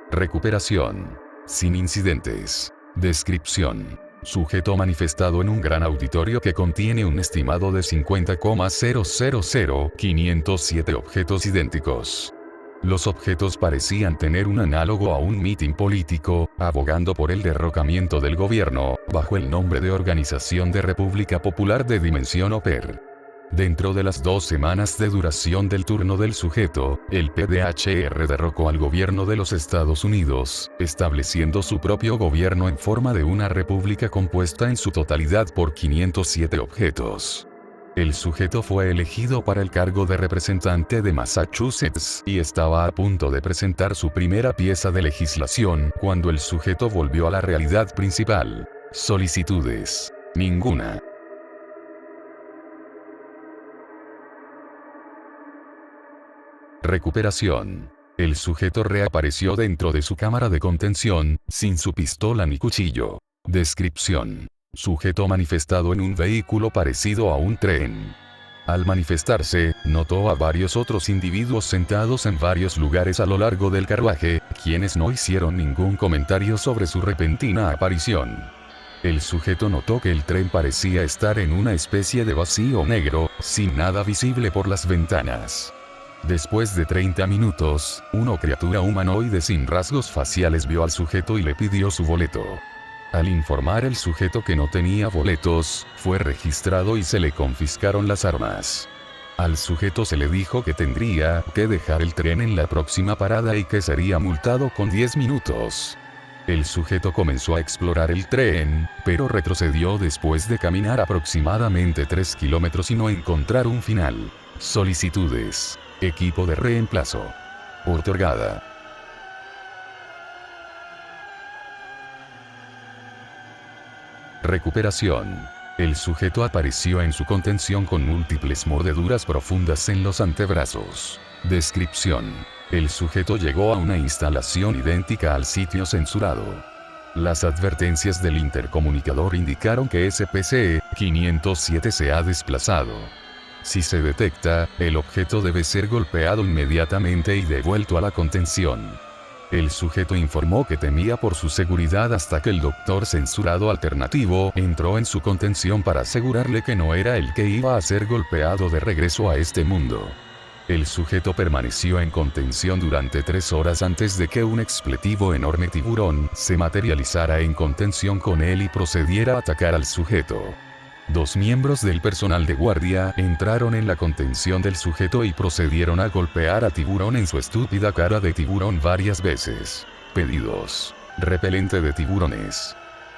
Recuperación. Sin incidentes. Descripción. Sujeto manifestado en un gran auditorio que contiene un estimado de 50,000507 objetos idénticos. Los objetos parecían tener un análogo a un mitin político, abogando por el derrocamiento del gobierno, bajo el nombre de Organización de República Popular de Dimensión OPER. Dentro de las 2 semanas de duración del turno del sujeto, el PDHR derrocó al gobierno de los Estados Unidos, estableciendo su propio gobierno en forma de una república compuesta en su totalidad por 507 objetos. El sujeto fue elegido para el cargo de representante de Massachusetts y estaba a punto de presentar su primera pieza de legislación cuando el sujeto volvió a la realidad principal. Solicitudes. Ninguna. Recuperación. El sujeto reapareció dentro de su cámara de contención, sin su pistola ni cuchillo. Descripción. Sujeto manifestado en un vehículo parecido a un tren. Al manifestarse, notó a varios otros individuos sentados en varios lugares a lo largo del carruaje, quienes no hicieron ningún comentario sobre su repentina aparición. El sujeto notó que el tren parecía estar en una especie de vacío negro, sin nada visible por las ventanas. Después de 30 minutos, una criatura humanoide sin rasgos faciales vio al sujeto y le pidió su boleto. Al informar el sujeto que no tenía boletos, fue registrado y se le confiscaron las armas. Al sujeto se le dijo que tendría que dejar el tren en la próxima parada y que sería multado con 10 minutos. El sujeto comenzó a explorar el tren, pero retrocedió después de caminar aproximadamente 3 kilómetros y no encontrar un final. Solicitudes. Equipo de reemplazo. Otorgada. Recuperación. El sujeto apareció en su contención con múltiples mordeduras profundas en los antebrazos. Descripción. El sujeto llegó a una instalación idéntica al sitio censurado. Las advertencias del intercomunicador indicaron que SCP-507 se ha desplazado. Si se detecta, el objeto debe ser golpeado inmediatamente y devuelto a la contención. El sujeto informó que temía por su seguridad hasta que el doctor censurado alternativo entró en su contención para asegurarle que no era el que iba a ser golpeado de regreso a este mundo. El sujeto permaneció en contención durante 3 horas antes de que un expletivo enorme tiburón se materializara en contención con él y procediera a atacar al sujeto. 2 miembros del personal de guardia entraron en la contención del sujeto y procedieron a golpear a Tiburón en su estúpida cara de tiburón varias veces. Pedidos. Repelente de tiburones.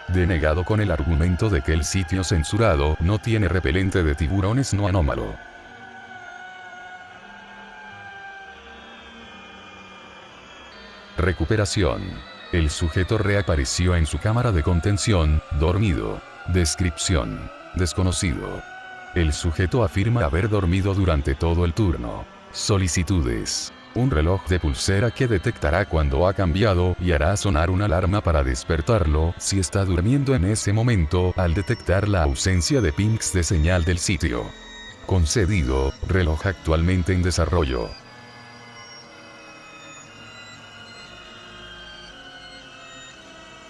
Denegado con el argumento de que el sitio censurado no tiene repelente de tiburones no anómalo. Recuperación. El sujeto reapareció en su cámara de contención, dormido. Descripción. Desconocido. El sujeto afirma haber dormido durante todo el turno. Solicitudes. Un reloj de pulsera que detectará cuando ha cambiado y hará sonar una alarma para despertarlo si está durmiendo en ese momento al detectar la ausencia de pings de señal del sitio. Concedido. Reloj actualmente en desarrollo.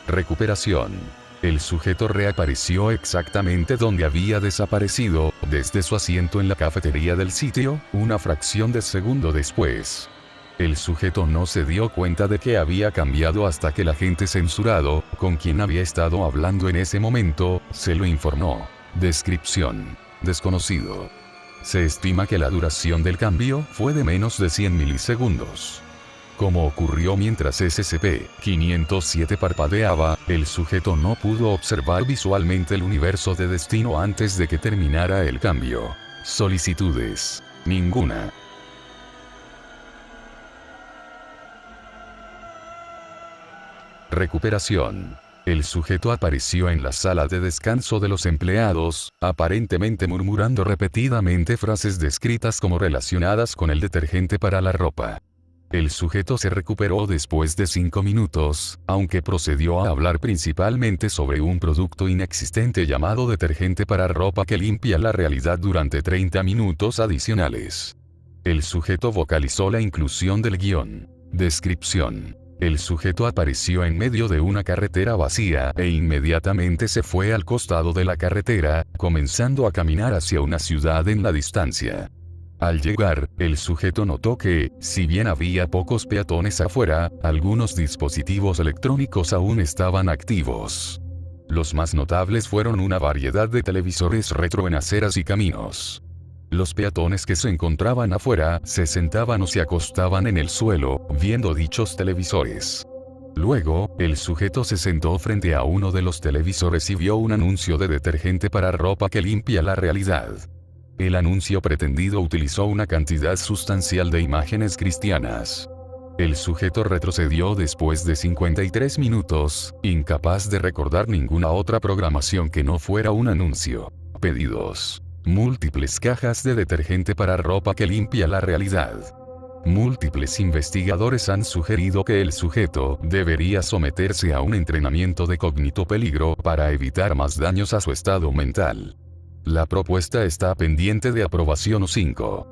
Recuperación. El sujeto reapareció exactamente donde había desaparecido, desde su asiento en la cafetería del sitio, una fracción de segundo después. El sujeto no se dio cuenta de que había cambiado hasta que el agente censurado, con quien había estado hablando en ese momento, se lo informó. Descripción. Desconocido. Se estima que la duración del cambio fue de menos de 100 milisegundos. Como ocurrió mientras SCP-507 parpadeaba, el sujeto no pudo observar visualmente el universo de destino antes de que terminara el cambio. Solicitudes. Ninguna. Recuperación. El sujeto apareció en la sala de descanso de los empleados, aparentemente murmurando repetidamente frases descritas como relacionadas con el detergente para la ropa. El sujeto se recuperó después de 5 minutos, aunque procedió a hablar principalmente sobre un producto inexistente llamado detergente para ropa que limpia la realidad durante 30 minutos adicionales. El sujeto vocalizó la inclusión del guión. Descripción. El sujeto apareció en medio de una carretera vacía e inmediatamente se fue al costado de la carretera, comenzando a caminar hacia una ciudad en la distancia. Al llegar, el sujeto notó que, si bien había pocos peatones afuera, algunos dispositivos electrónicos aún estaban activos. Los más notables fueron una variedad de televisores retro en aceras y caminos. Los peatones que se encontraban afuera se sentaban o se acostaban en el suelo, viendo dichos televisores. Luego, el sujeto se sentó frente a uno de los televisores y vio un anuncio de detergente para ropa que limpia la realidad. El anuncio pretendido utilizó una cantidad sustancial de imágenes cristianas. El sujeto retrocedió después de 53 minutos, incapaz de recordar ninguna otra programación que no fuera un anuncio. Pedidos. Múltiples cajas de detergente para ropa que limpia la realidad. Múltiples investigadores han sugerido que el sujeto debería someterse a un entrenamiento de cognito peligro para evitar más daños a su estado mental. La propuesta está pendiente de aprobación 5.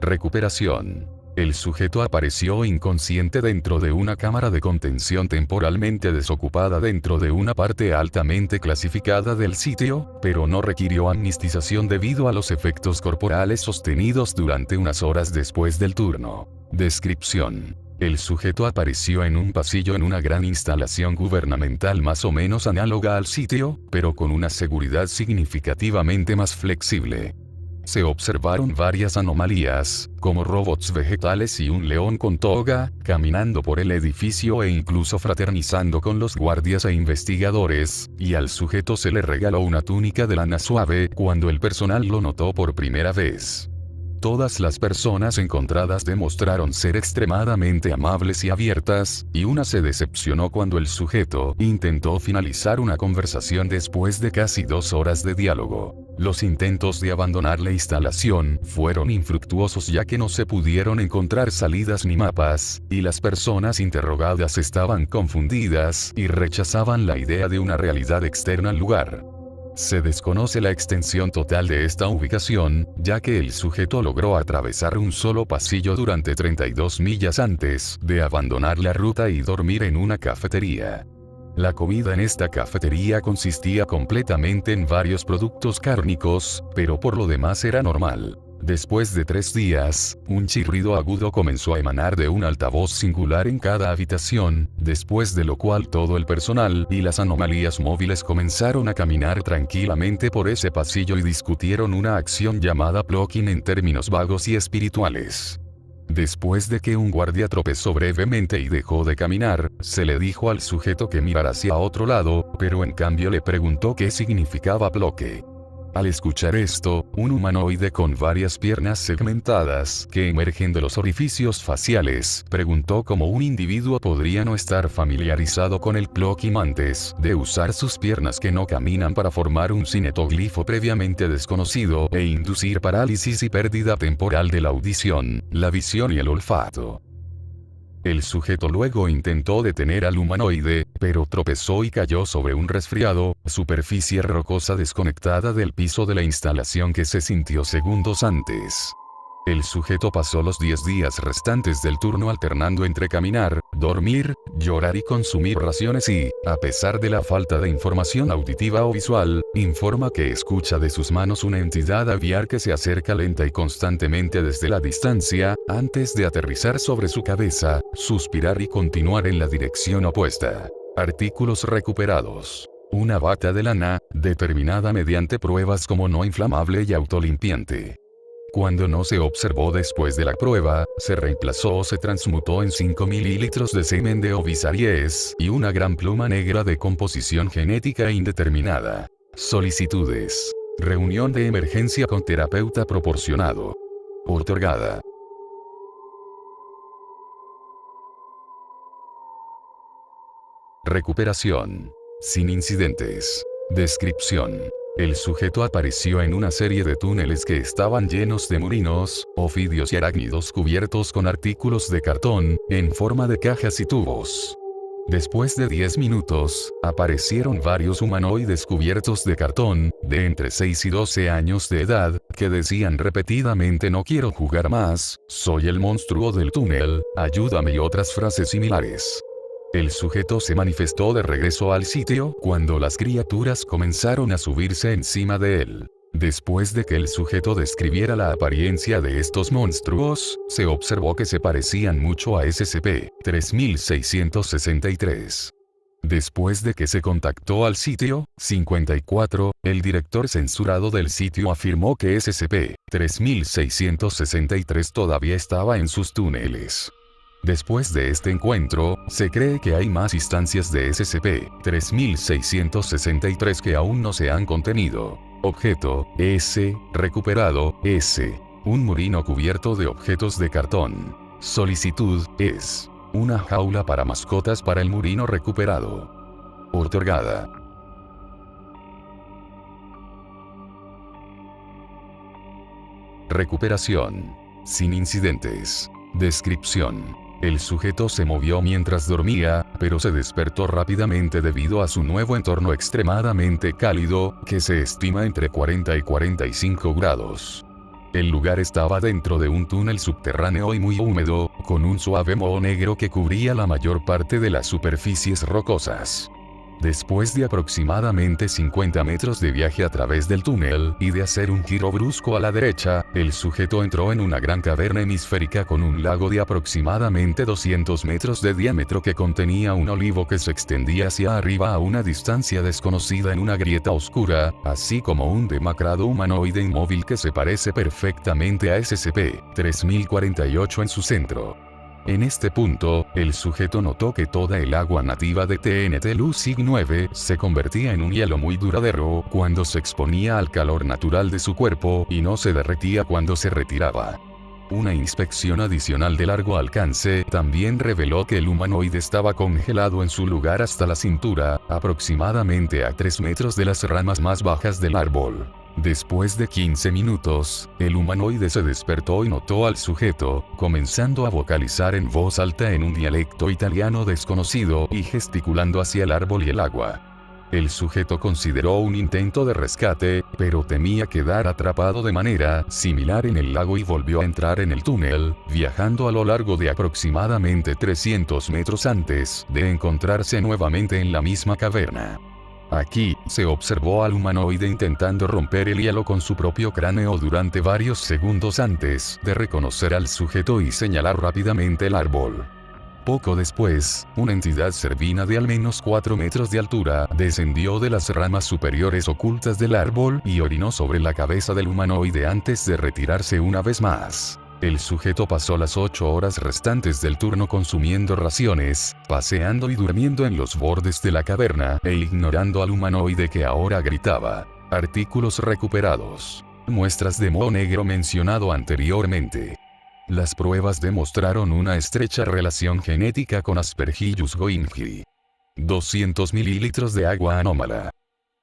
Recuperación. El sujeto apareció inconsciente dentro de una cámara de contención temporalmente desocupada dentro de una parte altamente clasificada del sitio, pero no requirió amnistización debido a los efectos corporales sostenidos durante unas horas después del turno. Descripción. El sujeto apareció en un pasillo en una gran instalación gubernamental más o menos análoga al sitio, pero con una seguridad significativamente más flexible. se observaron varias anomalías, como robots vegetales y un león con toga, caminando por el edificio e incluso fraternizando con los guardias e investigadores, y al sujeto se le regaló una túnica de lana suave cuando el personal lo notó por primera vez. Todas las personas encontradas demostraron ser extremadamente amables y abiertas, y una se decepcionó cuando el sujeto intentó finalizar una conversación después de casi 2 horas de diálogo. Los intentos de abandonar la instalación fueron infructuosos ya que no se pudieron encontrar salidas ni mapas, y las personas interrogadas estaban confundidas y rechazaban la idea de una realidad externa al lugar. Se desconoce la extensión total de esta ubicación, ya que el sujeto logró atravesar un solo pasillo durante 32 millas antes de abandonar la ruta y dormir en una cafetería. La comida en esta cafetería consistía completamente en varios productos cárnicos, pero por lo demás era normal. Después de 3 días, un chirrido agudo comenzó a emanar de un altavoz singular en cada habitación, después de lo cual todo el personal y las anomalías móviles comenzaron a caminar tranquilamente por ese pasillo y discutieron una acción llamada blocking en términos vagos y espirituales. Después de que un guardia tropezó brevemente y dejó de caminar, se le dijo al sujeto que mirara hacia otro lado, pero en cambio le preguntó qué significaba bloque. Al escuchar esto, un humanoide con varias piernas segmentadas que emergen de los orificios faciales preguntó cómo un individuo podría no estar familiarizado con el blocking antes de usar sus piernas que no caminan para formar un cinetoglifo previamente desconocido e inducir parálisis y pérdida temporal de la audición, la visión y el olfato. El sujeto luego intentó detener al humanoide, pero tropezó y cayó sobre un resfriado, superficie rocosa desconectada del piso de la instalación que se sintió segundos antes. El sujeto pasó los 10 días restantes del turno alternando entre caminar, dormir, llorar y consumir raciones y, a pesar de la falta de información auditiva o visual, informa que escucha de sus manos una entidad aviar que se acerca lenta y constantemente desde la distancia, antes de aterrizar sobre su cabeza, suspirar y continuar en la dirección opuesta. Artículos recuperados. Una bata de lana, determinada mediante pruebas como no inflamable y autolimpiante. Cuando no se observó después de la prueba, se reemplazó o se transmutó en 5 mililitros de semen de ovisaries y una gran pluma negra de composición genética indeterminada. Solicitudes. Reunión de emergencia con terapeuta proporcionado. Otorgada. Recuperación. Sin incidentes. Descripción. El sujeto apareció en una serie de túneles que estaban llenos de murinos, ofidios y arácnidos cubiertos con artículos de cartón, en forma de cajas y tubos. Después de 10 minutos, aparecieron varios humanoides cubiertos de cartón, de entre 6 y 12 años de edad, que decían repetidamente "no quiero jugar más, soy el monstruo del túnel, ayúdame" y otras frases similares. El sujeto se manifestó de regreso al sitio cuando las criaturas comenzaron a subirse encima de él. Después de que el sujeto describiera la apariencia de estos monstruos, se observó que se parecían mucho a SCP-3663. Después de que se contactó al sitio 54, el director censurado del sitio afirmó que SCP-3663 todavía estaba en sus túneles. Después de este encuentro, se cree que hay más instancias de SCP-3663 que aún no se han contenido. Objeto, S, recuperado, S. Un murino cubierto de objetos de cartón. Solicitud, es. Una jaula para mascotas para el murino recuperado. Otorgada. Recuperación. Sin incidentes. Descripción. El sujeto se movió mientras dormía, pero se despertó rápidamente debido a su nuevo entorno extremadamente cálido, que se estima entre 40 y 45 grados. El lugar estaba dentro de un túnel subterráneo y muy húmedo, con un suave moho negro que cubría la mayor parte de las superficies rocosas. Después de aproximadamente 50 metros de viaje a través del túnel, y de hacer un giro brusco a la derecha, el sujeto entró en una gran caverna hemisférica con un lago de aproximadamente 200 metros de diámetro que contenía un olivo que se extendía hacia arriba a una distancia desconocida en una grieta oscura, así como un demacrado humanoide inmóvil que se parece perfectamente a SCP-3048 en su centro. En este punto, el sujeto notó que toda el agua nativa de TNT Lucid 9 se convertía en un hielo muy duradero cuando se exponía al calor natural de su cuerpo y no se derretía cuando se retiraba. Una inspección adicional de largo alcance también reveló que el humanoide estaba congelado en su lugar hasta la cintura, aproximadamente a 3 metros de las ramas más bajas del árbol. Después de 15 minutos, el humanoide se despertó y notó al sujeto, comenzando a vocalizar en voz alta en un dialecto italiano desconocido y gesticulando hacia el árbol y el agua. El sujeto consideró un intento de rescate, pero temía quedar atrapado de manera similar en el lago y volvió a entrar en el túnel, viajando a lo largo de aproximadamente 300 metros antes de encontrarse nuevamente en la misma caverna. Aquí, se observó al humanoide intentando romper el hielo con su propio cráneo durante varios segundos antes de reconocer al sujeto y señalar rápidamente el árbol. Poco después, una entidad cervina de al menos 4 metros de altura descendió de las ramas superiores ocultas del árbol y orinó sobre la cabeza del humanoide antes de retirarse una vez más. El sujeto pasó las 8 horas restantes del turno consumiendo raciones, paseando y durmiendo en los bordes de la caverna e ignorando al humanoide que ahora gritaba. Artículos recuperados. Muestras de moho negro mencionado anteriormente. Las pruebas demostraron una estrecha relación genética con Aspergillus goinfri. 200 mililitros de agua anómala.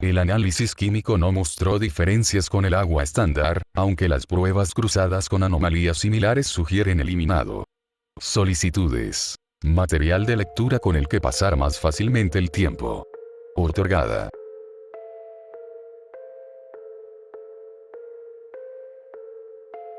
El análisis químico no mostró diferencias con el agua estándar, aunque las pruebas cruzadas con anomalías similares sugieren eliminado. Solicitudes. Material de lectura con el que pasar más fácilmente el tiempo. Otorgada.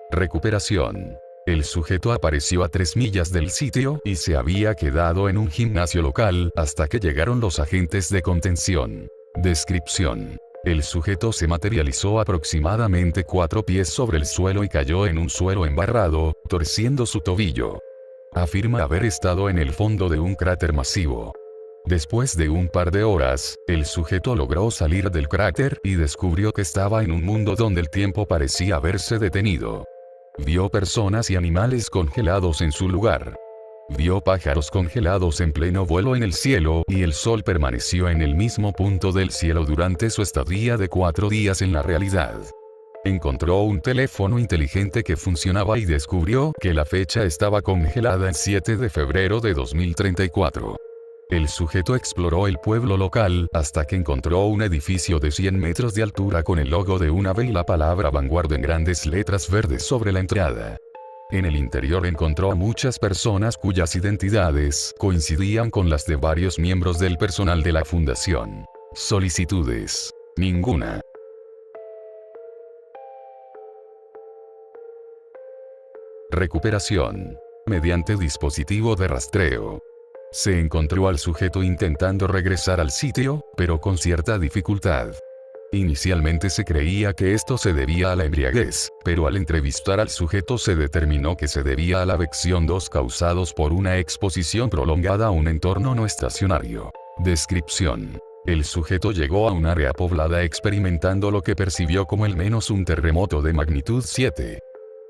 Recuperación. El sujeto apareció a 3 millas del sitio y se había quedado en un gimnasio local hasta que llegaron los agentes de contención. Descripción. El sujeto se materializó aproximadamente 4 pies sobre el suelo y cayó en un suelo embarrado, torciendo su tobillo. Afirma haber estado en el fondo de un cráter masivo. Después de un par de horas, el sujeto logró salir del cráter y descubrió que estaba en un mundo donde el tiempo parecía haberse detenido. Vio personas y animales congelados en su lugar. Vio pájaros congelados en pleno vuelo en el cielo y el sol permaneció en el mismo punto del cielo durante su estadía de 4 días en la realidad. Encontró un teléfono inteligente que funcionaba y descubrió que la fecha estaba congelada el 7 de febrero de 2034. El sujeto exploró el pueblo local hasta que encontró un edificio de 100 metros de altura con el logo de un ave y la palabra vanguardia en grandes letras verdes sobre la entrada. En el interior encontró a muchas personas cuyas identidades coincidían con las de varios miembros del personal de la fundación. Solicitudes. Ninguna. Recuperación. Mediante dispositivo de rastreo. Se encontró al sujeto intentando regresar al sitio, pero con cierta dificultad. Inicialmente se creía que esto se debía a la embriaguez, pero al entrevistar al sujeto se determinó que se debía a la vección 2 causados por una exposición prolongada a un entorno no estacionario. Descripción. El sujeto llegó a un área poblada experimentando lo que percibió como al menos un terremoto de magnitud 7.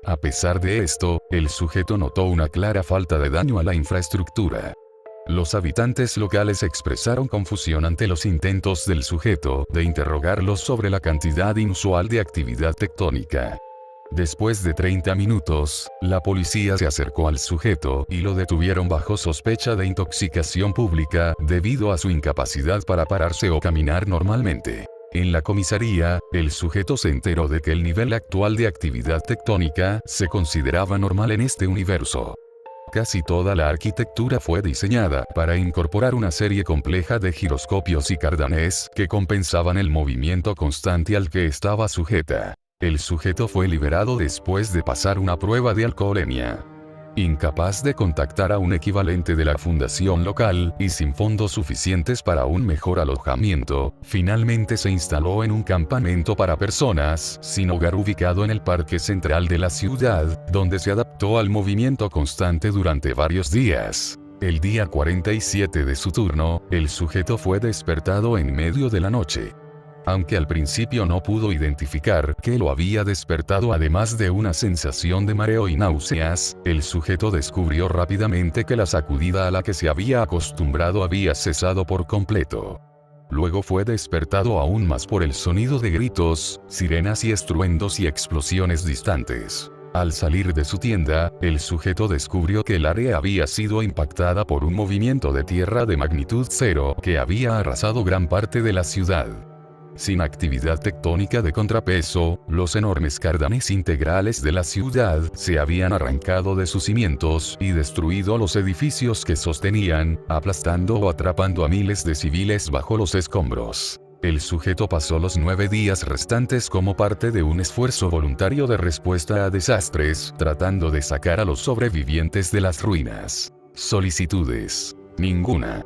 A pesar de esto, el sujeto notó una clara falta de daño a la infraestructura. Los habitantes locales expresaron confusión ante los intentos del sujeto de interrogarlos sobre la cantidad inusual de actividad tectónica. Después de 30 minutos, la policía se acercó al sujeto y lo detuvieron bajo sospecha de intoxicación pública debido a su incapacidad para pararse o caminar normalmente. En la comisaría, el sujeto se enteró de que el nivel actual de actividad tectónica se consideraba normal en este universo. Casi toda la arquitectura fue diseñada para incorporar una serie compleja de giroscopios y cardanés que compensaban el movimiento constante al que estaba sujeta. El sujeto fue liberado después de pasar una prueba de alcoholemia. Incapaz de contactar a un equivalente de la fundación local, y sin fondos suficientes para un mejor alojamiento, finalmente se instaló en un campamento para personas sin hogar ubicado en el parque central de la ciudad, donde se adaptó al movimiento constante durante varios días. El día 47 de su turno, el sujeto fue despertado en medio de la noche. Aunque al principio no pudo identificar qué lo había despertado, además de una sensación de mareo y náuseas, el sujeto descubrió rápidamente que la sacudida a la que se había acostumbrado había cesado por completo. Luego fue despertado aún más por el sonido de gritos, sirenas y estruendos y explosiones distantes. Al salir de su tienda, el sujeto descubrió que el área había sido impactada por un movimiento de tierra de magnitud 0 que había arrasado gran parte de la ciudad. Sin actividad tectónica de contrapeso, los enormes cardanes integrales de la ciudad se habían arrancado de sus cimientos y destruido los edificios que sostenían, aplastando o atrapando a miles de civiles bajo los escombros. El sujeto pasó los 9 días restantes como parte de un esfuerzo voluntario de respuesta a desastres, tratando de sacar a los sobrevivientes de las ruinas. Solicitudes: ninguna.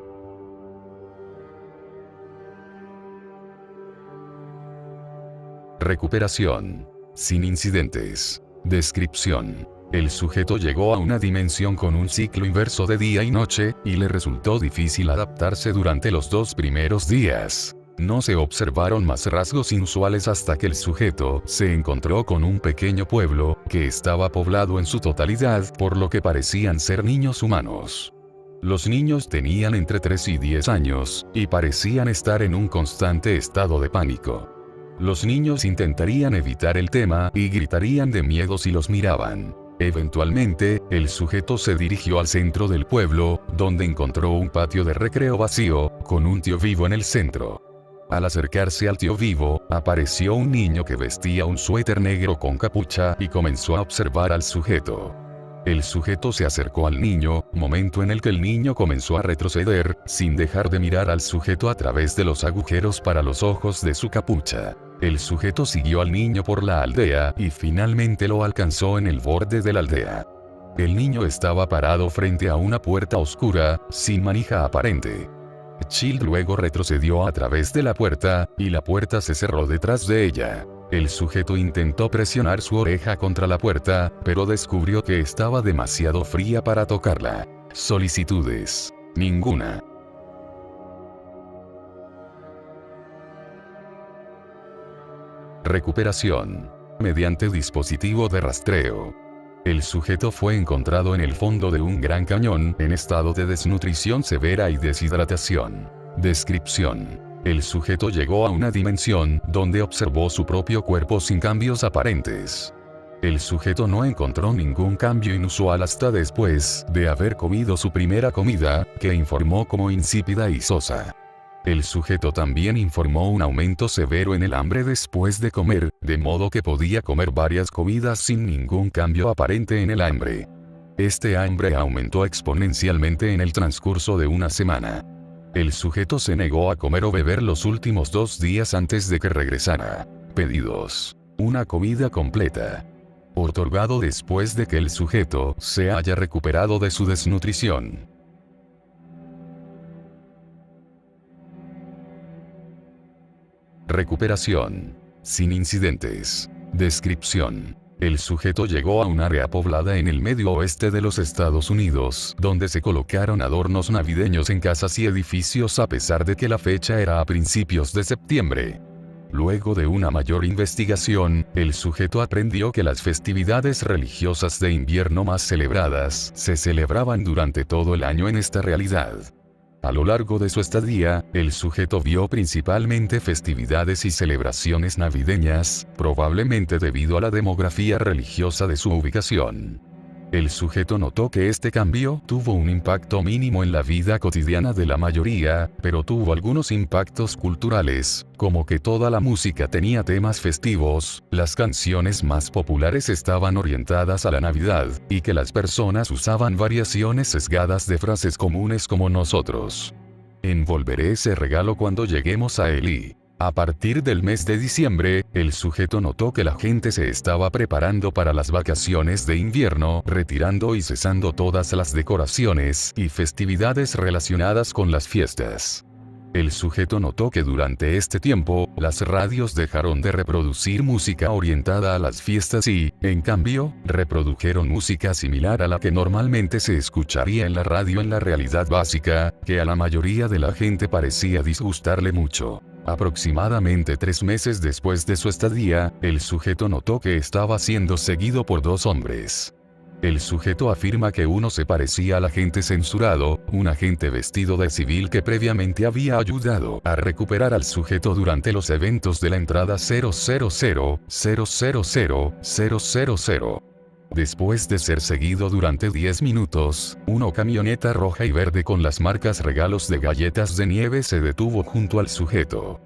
Recuperación: sin incidentes. Descripción: el sujeto llegó a una dimensión con un ciclo inverso de día y noche, y le resultó difícil adaptarse durante los 2 primeros días. No se observaron más rasgos inusuales hasta que el sujeto se encontró con un pequeño pueblo, que estaba poblado en su totalidad por lo que parecían ser niños humanos. Los niños tenían entre 3 y 10 años, y parecían estar en un constante estado de pánico. Los niños intentarían evitar el tema y gritarían de miedo si los miraban. Eventualmente, el sujeto se dirigió al centro del pueblo, donde encontró un patio de recreo vacío, con un tío vivo en el centro. Al acercarse al tío vivo, apareció un niño que vestía un suéter negro con capucha y comenzó a observar al sujeto. El sujeto se acercó al niño, momento en el que el niño comenzó a retroceder, sin dejar de mirar al sujeto a través de los agujeros para los ojos de su capucha. El sujeto siguió al niño por la aldea y finalmente lo alcanzó en el borde de la aldea. El niño estaba parado frente a una puerta oscura, sin manija aparente. Child luego retrocedió a través de la puerta, y la puerta se cerró detrás de ella. El sujeto intentó presionar su oreja contra la puerta, pero descubrió que estaba demasiado fría para tocarla. Solicitudes: ninguna. Recuperación: mediante dispositivo de rastreo. El sujeto fue encontrado en el fondo de un gran cañón, en estado de desnutrición severa y deshidratación. Descripción: el sujeto llegó a una dimensión donde observó su propio cuerpo sin cambios aparentes. El sujeto no encontró ningún cambio inusual hasta después de haber comido su primera comida, que informó como insípida y sosa. El sujeto también informó un aumento severo en el hambre después de comer, de modo que podía comer varias comidas sin ningún cambio aparente en el hambre. Este hambre aumentó exponencialmente en el transcurso de una semana. El sujeto se negó a comer o beber los últimos 2 días antes de que regresara. Pedidos: una comida completa. Otorgado después de que el sujeto se haya recuperado de su desnutrición. Recuperación: sin incidentes. Descripción: el sujeto llegó a un área poblada en el medio oeste de los Estados Unidos, donde se colocaron adornos navideños en casas y edificios a pesar de que la fecha era a principios de septiembre. Luego de una mayor investigación, el sujeto aprendió que las festividades religiosas de invierno más celebradas se celebraban durante todo el año en esta realidad. A lo largo de su estadía, el sujeto vio principalmente festividades y celebraciones navideñas, probablemente debido a la demografía religiosa de su ubicación. El sujeto notó que este cambio tuvo un impacto mínimo en la vida cotidiana de la mayoría, pero tuvo algunos impactos culturales, como que toda la música tenía temas festivos, las canciones más populares estaban orientadas a la Navidad, y que las personas usaban variaciones sesgadas de frases comunes como nosotros. Envolveré ese regalo cuando lleguemos a él y... A partir del mes de diciembre, el sujeto notó que la gente se estaba preparando para las vacaciones de invierno, retirando y cesando todas las decoraciones y festividades relacionadas con las fiestas. El sujeto notó que durante este tiempo, las radios dejaron de reproducir música orientada a las fiestas y, en cambio, reprodujeron música similar a la que normalmente se escucharía en la radio en la realidad básica, que a la mayoría de la gente parecía disgustarle mucho. Aproximadamente 3 meses después de su estadía, el sujeto notó que estaba siendo seguido por 2 hombres. El sujeto afirma que uno se parecía al agente censurado, un agente vestido de civil que previamente había ayudado a recuperar al sujeto durante los eventos de la entrada 000-000-000. Después de ser seguido durante 10 minutos, una camioneta roja y verde con las marcas regalos de galletas de nieve se detuvo junto al sujeto.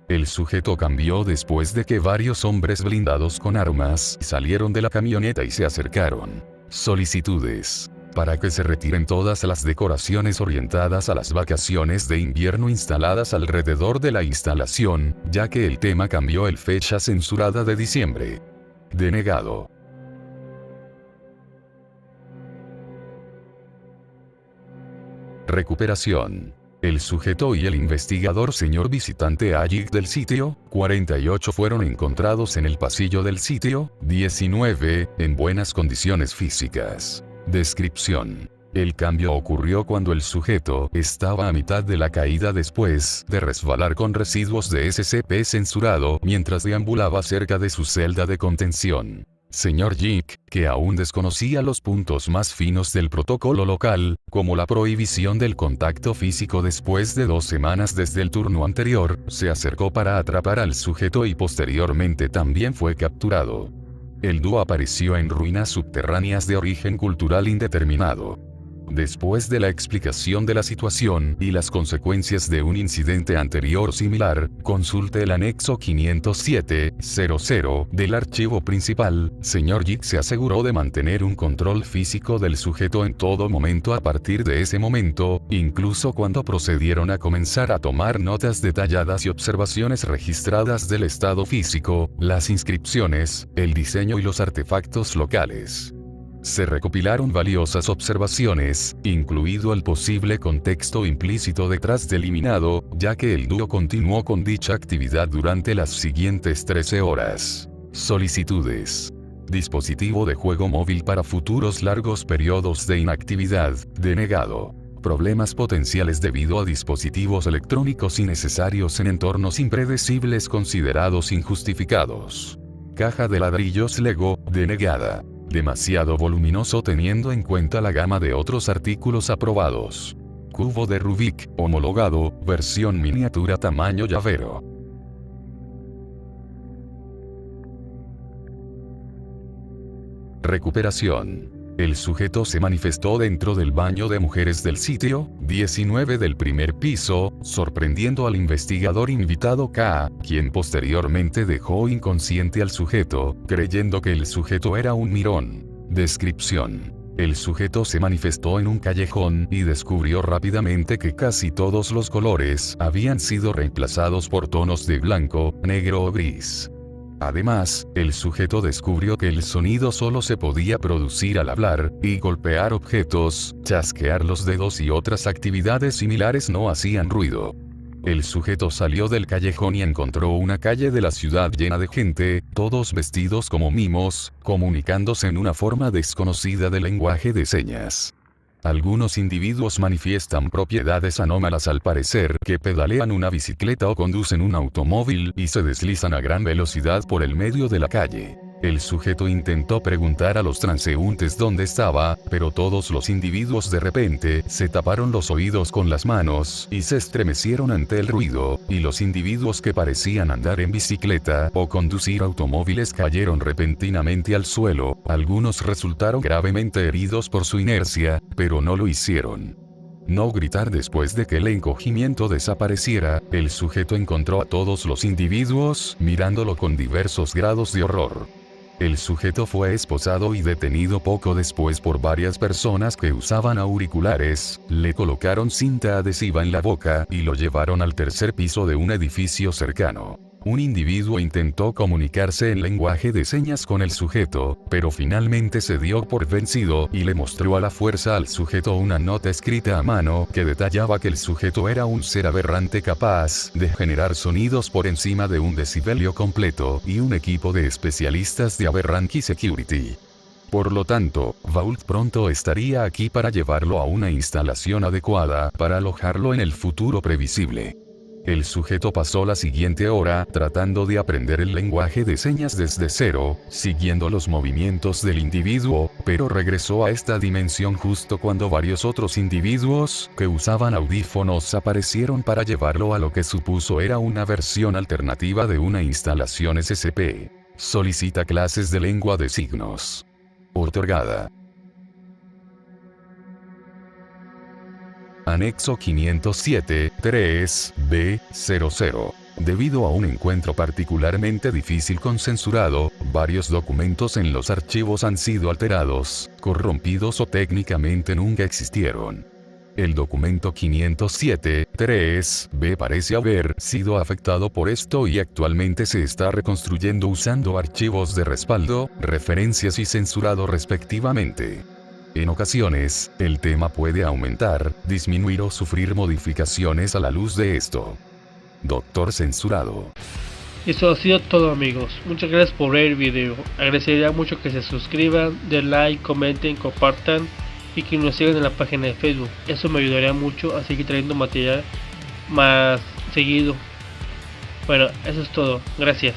El sujeto cambió después de que varios hombres blindados con armas salieron de la camioneta y se acercaron. Solicitudes. Para que se retiren todas las decoraciones orientadas a las vacaciones de invierno instaladas alrededor de la instalación, ya que el tema cambió el fecha censurada de diciembre. Denegado. Recuperación. El sujeto y el investigador señor visitante Ayik del sitio 48 fueron encontrados en el pasillo del sitio 19, en buenas condiciones físicas. Descripción. El cambio ocurrió cuando el sujeto estaba a mitad de la caída después de resbalar con residuos de SCP censurado mientras deambulaba cerca de su celda de contención. Señor Yik, que aún desconocía los puntos más finos del protocolo local, como la prohibición del contacto físico después de 2 semanas desde el turno anterior, se acercó para atrapar al sujeto y posteriormente también fue capturado. El dúo apareció en ruinas subterráneas de origen cultural indeterminado. Después de la explicación de la situación y las consecuencias de un incidente anterior similar, consulte el anexo 507-00 del archivo principal. Señor Yik se aseguró de mantener un control físico del sujeto en todo momento a partir de ese momento, incluso cuando procedieron a comenzar a tomar notas detalladas y observaciones registradas del estado físico, las inscripciones, el diseño y los artefactos locales. Se recopilaron valiosas observaciones, incluido el posible contexto implícito detrás del eliminado, ya que el dúo continuó con dicha actividad durante las siguientes 13 horas. Solicitudes. Dispositivo de juego móvil para futuros largos periodos de inactividad, denegado. Problemas potenciales debido a dispositivos electrónicos innecesarios en entornos impredecibles considerados injustificados. Caja de ladrillos Lego, denegada. Demasiado voluminoso teniendo en cuenta la gama de otros artículos aprobados. Cubo de Rubik, homologado, versión miniatura tamaño llavero. Recuperación. El sujeto se manifestó dentro del baño de mujeres del sitio 19 del primer piso, sorprendiendo al investigador invitado K, quien posteriormente dejó inconsciente al sujeto, creyendo que el sujeto era un mirón. Descripción. El sujeto se manifestó en un callejón y descubrió rápidamente que casi todos los colores habían sido reemplazados por tonos de blanco, negro o gris. Además, el sujeto descubrió que el sonido solo se podía producir al hablar, y golpear objetos, chasquear los dedos y otras actividades similares no hacían ruido. El sujeto salió del callejón y encontró una calle de la ciudad llena de gente, todos vestidos como mimos, comunicándose en una forma desconocida de lenguaje de señas. Algunos individuos manifiestan propiedades anómalas al parecer, que pedalean una bicicleta o conducen un automóvil y se deslizan a gran velocidad por el medio de la calle. El sujeto intentó preguntar a los transeúntes dónde estaba, pero todos los individuos de repente se taparon los oídos con las manos y se estremecieron ante el ruido, y los individuos que parecían andar en bicicleta o conducir automóviles cayeron repentinamente al suelo. Algunos resultaron gravemente heridos por su inercia, pero no lo hicieron. No gritar después de que el encogimiento desapareciera, el sujeto encontró a todos los individuos mirándolo con diversos grados de horror. El sujeto fue esposado y detenido poco después por varias personas que usaban auriculares, le colocaron cinta adhesiva en la boca y lo llevaron al tercer piso de un edificio cercano. Un individuo intentó comunicarse en lenguaje de señas con el sujeto, pero finalmente se dio por vencido y le mostró a la fuerza al sujeto una nota escrita a mano que detallaba que el sujeto era un ser aberrante capaz de generar sonidos por encima de un decibelio completo y un equipo de especialistas de Aberranti Security. Por lo tanto, Vault pronto estaría aquí para llevarlo a una instalación adecuada para alojarlo en el futuro previsible. El sujeto pasó la siguiente hora tratando de aprender el lenguaje de señas desde cero, siguiendo los movimientos del individuo, pero regresó a esta dimensión justo cuando varios otros individuos que usaban audífonos aparecieron para llevarlo a lo que supuso era una versión alternativa de una instalación SCP. Solicita clases de lengua de signos. Otorgada. Anexo 507-3-B-00. Debido a un encuentro particularmente difícil con censurado, varios documentos en los archivos han sido alterados, corrompidos o técnicamente nunca existieron. El documento 507-3-B parece haber sido afectado por esto y actualmente se está reconstruyendo usando archivos de respaldo, referencias y censurado respectivamente. En ocasiones, el tema puede aumentar, disminuir o sufrir modificaciones a la luz de esto. Doctor Censurado. Eso ha sido todo, amigos. Muchas gracias por ver el video. Agradecería mucho que se suscriban, den like, comenten, compartan y que nos sigan en la página de Facebook. Eso me ayudaría mucho a seguir trayendo material más seguido. Bueno, eso es todo. Gracias.